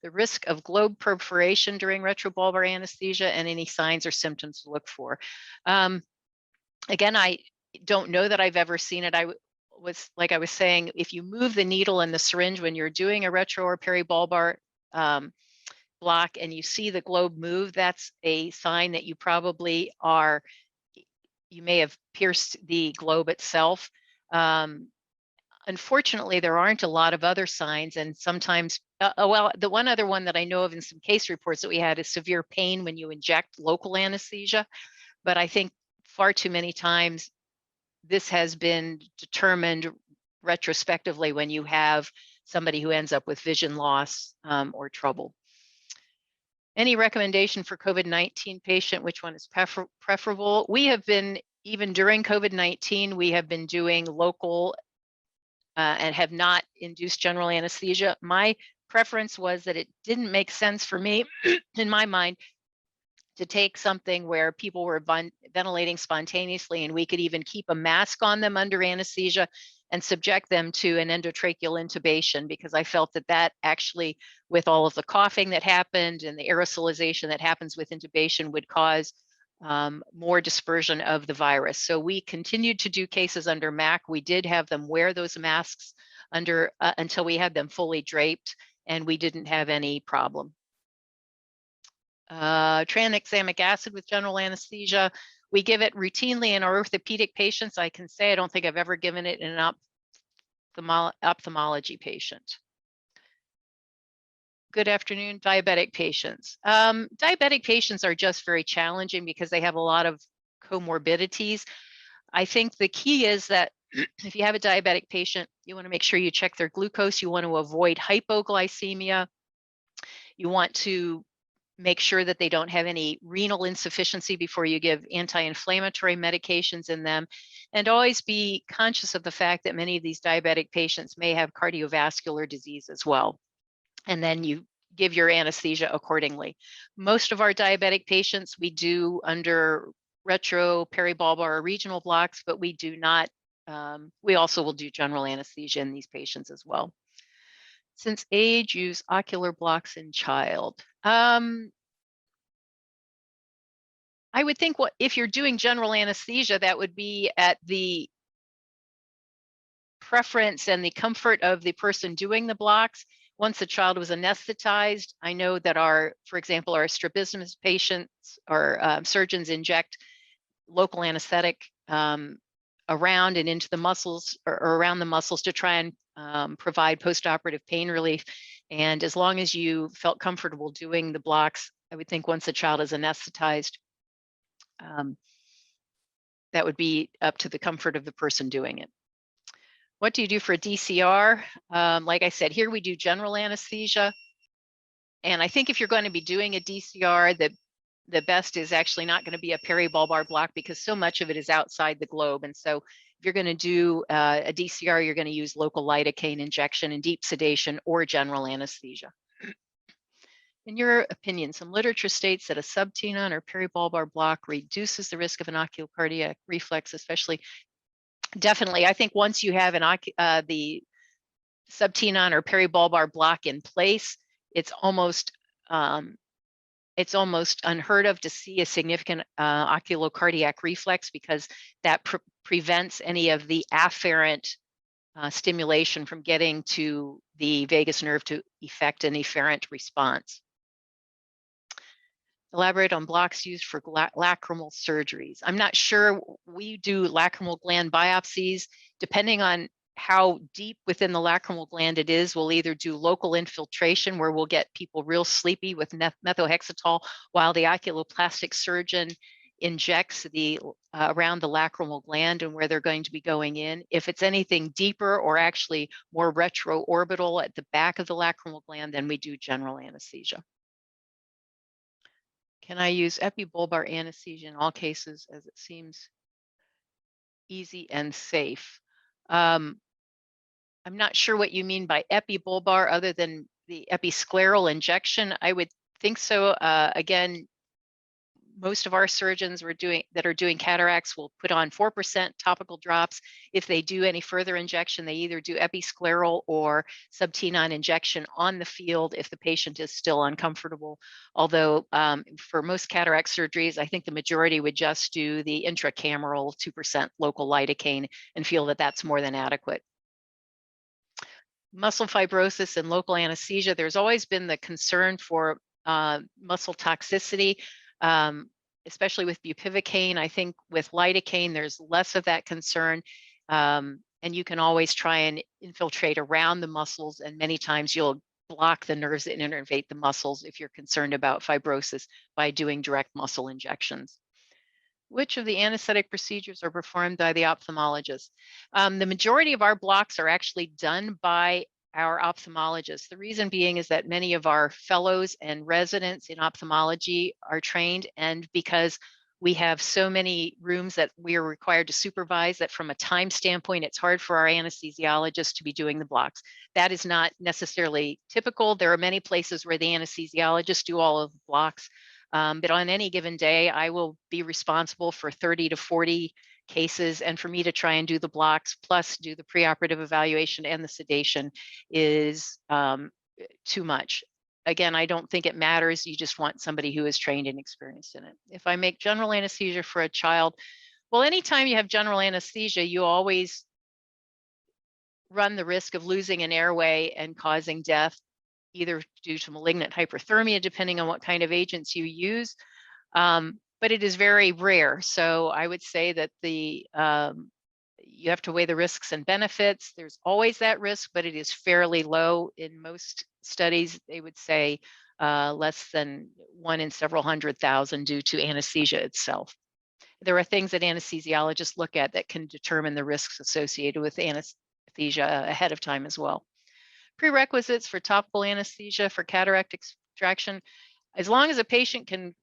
The risk of globe perforation during retrobulbar anesthesia and any signs or symptoms to look for. Again, I don't know that I've ever seen it. Like I was saying, if you move the needle and the syringe when you're doing a retro or peribulbar block and you see the globe move, that's a sign that you probably you may have pierced the globe itself. Unfortunately, there aren't a lot of other signs, and sometimes, well, the one other one that I know of in some case reports that we had is severe pain when you inject local anesthesia. But I think far too many times this has been determined retrospectively when you have somebody who ends up with vision loss or trouble. Any recommendation for COVID-19 patient, which one is preferable? We have been, even during COVID-19, we have been doing local and have not induced general anesthesia. My preference was that it didn't make sense for me, in my mind, to take something where people were ventilating spontaneously and we could even keep a mask on them under anesthesia and subject them to an endotracheal intubation, because I felt that that actually, with all of the coughing that happened and the aerosolization that happens with intubation, would cause more dispersion of the virus. So we continued to do cases under MAC. We did have them wear those masks under until we had them fully draped, and we didn't have any problem. Tranexamic acid with general anesthesia. We give it routinely in our orthopedic patients. I can say I don't think I've ever given it in an ophthalmology patient. Good afternoon, diabetic patients. Diabetic patients are just very challenging because they have a lot of comorbidities. I think the key is that if you have a diabetic patient, you want to make sure you check their glucose. You want to avoid hypoglycemia. You want to make sure that they don't have any renal insufficiency before you give anti-inflammatory medications in them, and always be conscious of the fact that many of these diabetic patients may have cardiovascular disease as well. And then you give your anesthesia accordingly. Most of our diabetic patients we do under Peribulbar or regional blocks, but we do not, we also will do general anesthesia in these patients as well. Since age, use ocular blocks in child. I would think if you're doing general anesthesia, that would be at the preference and the comfort of the person doing the blocks. Once the child was anesthetized, I know that for example, our strabismus patients or surgeons inject local anesthetic around and into the muscles or around the muscles to try and provide post-operative pain relief. And as long as you felt comfortable doing the blocks, I would think once the child is anesthetized, that would be up to the comfort of the person doing it. What do you do for a DCR? Like I said, here we do general anesthesia. And I think if you're going to be doing a DCR, the best is actually not going to be a peribulbar block because so much of it is outside the globe. And so if you're going to do a DCR, you're going to use local lidocaine injection and deep sedation or general anesthesia. In your opinion, some literature states that a sub-tenon or peribulbar block reduces the risk of an oculocardiac reflex, especially. Definitely, I think once you have the sub-tenon or peribulbar block in place, it's almost unheard of to see a significant oculocardiac reflex because that prevents any of the afferent stimulation from getting to the vagus nerve to effect an efferent response. Elaborate on blocks used for lacrimal surgeries. I'm not sure. We do lacrimal gland biopsies. Depending on how deep within the lacrimal gland it is, we'll either do local infiltration where we'll get people real sleepy with methotrexate while the oculoplastic surgeon injects around the lacrimal gland and where they're going to be going in. If it's anything deeper or actually more retroorbital at the back of the lacrimal gland, then we do general anesthesia. Can I use epibulbar anesthesia in all cases as it seems easy and safe? I'm not sure what you mean by epibulbar other than the episcleral injection. I would think so. Again, most of our surgeons that are doing cataracts will put on 4% topical drops. If they do any further injection, they either do episcleral or sub-tenon injection on the field if the patient is still uncomfortable. Although for most cataract surgeries, I think the majority would just do the intracameral 2% local lidocaine and feel that that's more than adequate. Muscle fibrosis and local anesthesia, there's always been the concern for muscle toxicity. Especially with bupivacaine. I think with lidocaine, there's less of that concern. And you can always try and infiltrate around the muscles. And many times you'll block the nerves that innervate the muscles if you're concerned about fibrosis by doing direct muscle injections. Which of the anesthetic procedures are performed by the ophthalmologist? The majority of our blocks are actually done by our ophthalmologists. The reason being is that many of our fellows and residents in ophthalmology are trained, and because we have so many rooms that we are required to supervise that from a time standpoint, it's hard for our anesthesiologists to be doing the blocks. That is not necessarily typical. There are many places where the anesthesiologists do all of the blocks, but on any given day, I will be responsible for 30 to 40 cases, and for me to try and do the blocks plus do the preoperative evaluation and the sedation is too much. again, I don't think it matters. You just want somebody who is trained and experienced in it. If I make general anesthesia for a child, well, anytime you have general anesthesia, you always run the risk of losing an airway and causing death, either due to malignant hyperthermia, depending on what kind of agents you use. But it is very rare. So I would say that you have to weigh the risks and benefits. There's always that risk, but it is fairly low. In most studies, they would say less than 1 in several 100,000 due to anesthesia itself. There are things that anesthesiologists look at that can determine the risks associated with anesthesia ahead of time as well. Prerequisites for topical anesthesia for cataract extraction. As long as a patient can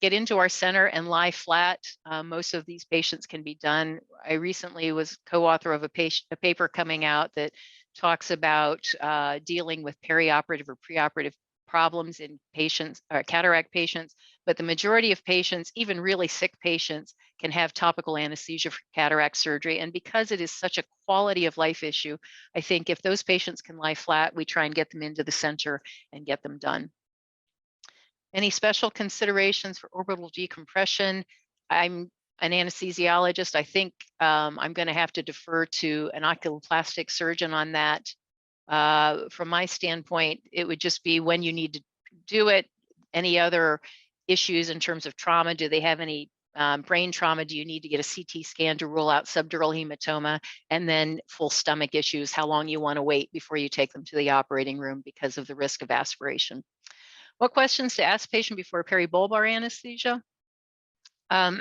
get into our center and lie flat, most of these patients can be done. I recently was co-author of a paper coming out that talks about dealing with perioperative or preoperative problems in patients, cataract patients, but the majority of patients, even really sick patients, can have topical anesthesia for cataract surgery. And because it is such a quality of life issue, I think if those patients can lie flat, we try and get them into the center and get them done. Any special considerations for orbital decompression? I'm an anesthesiologist. I think I'm going to have to defer to an oculoplastic surgeon on that. From my standpoint, it would just be when you need to do it. Any other issues in terms of trauma? Do they have any brain trauma? Do you need to get a CT scan to rule out subdural hematoma? And then full stomach issues, how long you want to wait before you take them to the operating room because of the risk of aspiration. What questions to ask patient before peribulbar anesthesia? Well,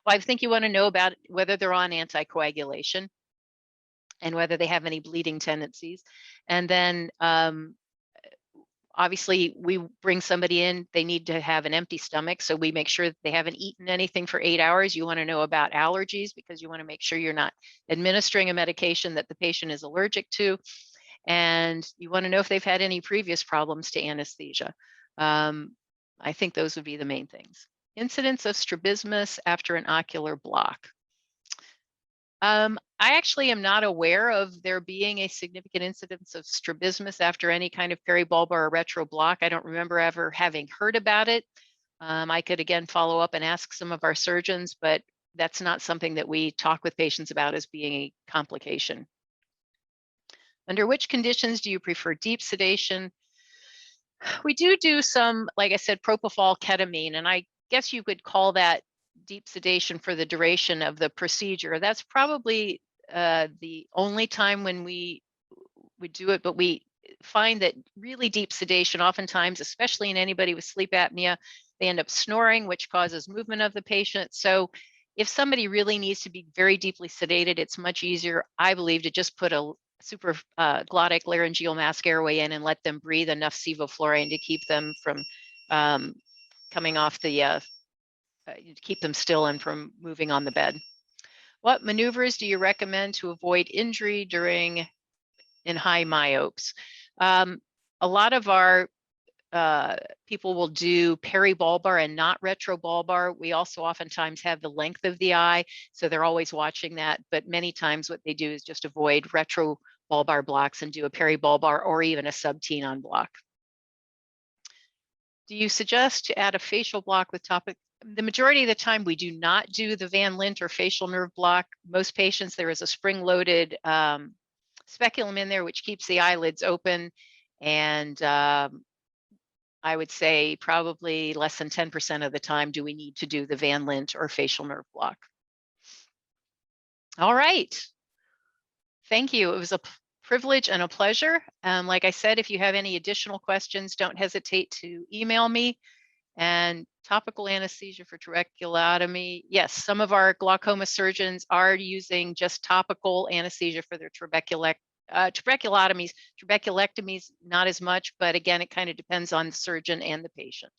I think you want to know about whether they're on anticoagulation and whether they have any bleeding tendencies. And then obviously we bring somebody in, they need to have an empty stomach. So we make sure that they haven't eaten anything for 8 hours. You want to know about allergies because you want to make sure you're not administering a medication that the patient is allergic to. And you want to know if they've had any previous problems to anesthesia. I think those would be the main things. Incidence of strabismus after an ocular block. I actually am not aware of there being a significant incidence of strabismus after any kind of peribulbar or retro block. I don't remember ever having heard about it. I could again follow up and ask some of our surgeons, but that's not something that we talk with patients about as being a complication. Under which conditions do you prefer deep sedation? We do some, like I said, propofol ketamine, and I guess you could call that deep sedation for the duration of the procedure. That's probably the only time when we would do it, but we find that really deep sedation, oftentimes, especially in anybody with sleep apnea, they end up snoring, which causes movement of the patient. So if somebody really needs to be very deeply sedated, it's much easier, I believe, to just put a super glottic laryngeal mask airway in and let them breathe enough sevoflurane to keep them from coming off the, keep them still and from moving on the bed. What maneuvers do you recommend to avoid injury in high myopes? A lot of our people will do peribulbar and not retrobulbar. We also oftentimes have the length of the eye, so they're always watching that. But many times what they do is just avoid retrobulbar blocks and do a peribulbar or even a sub-tenon block. Do you suggest to add a facial block with topic? The majority of the time we do not do the Van Lint or facial nerve block. Most patients, there is a spring-loaded speculum in there which keeps the eyelids open, and I would say probably less than 10% of the time do we need to do the Van Lint or facial nerve block. All right. Thank you. It was a privilege and a pleasure. Like I said, if you have any additional questions, don't hesitate to email me. And topical anesthesia for trabeculotomy. Yes, some of our glaucoma surgeons are using just topical anesthesia for their trabeculotomies, trabeculectomies, not as much, but again, it kind of depends on the surgeon and the patient.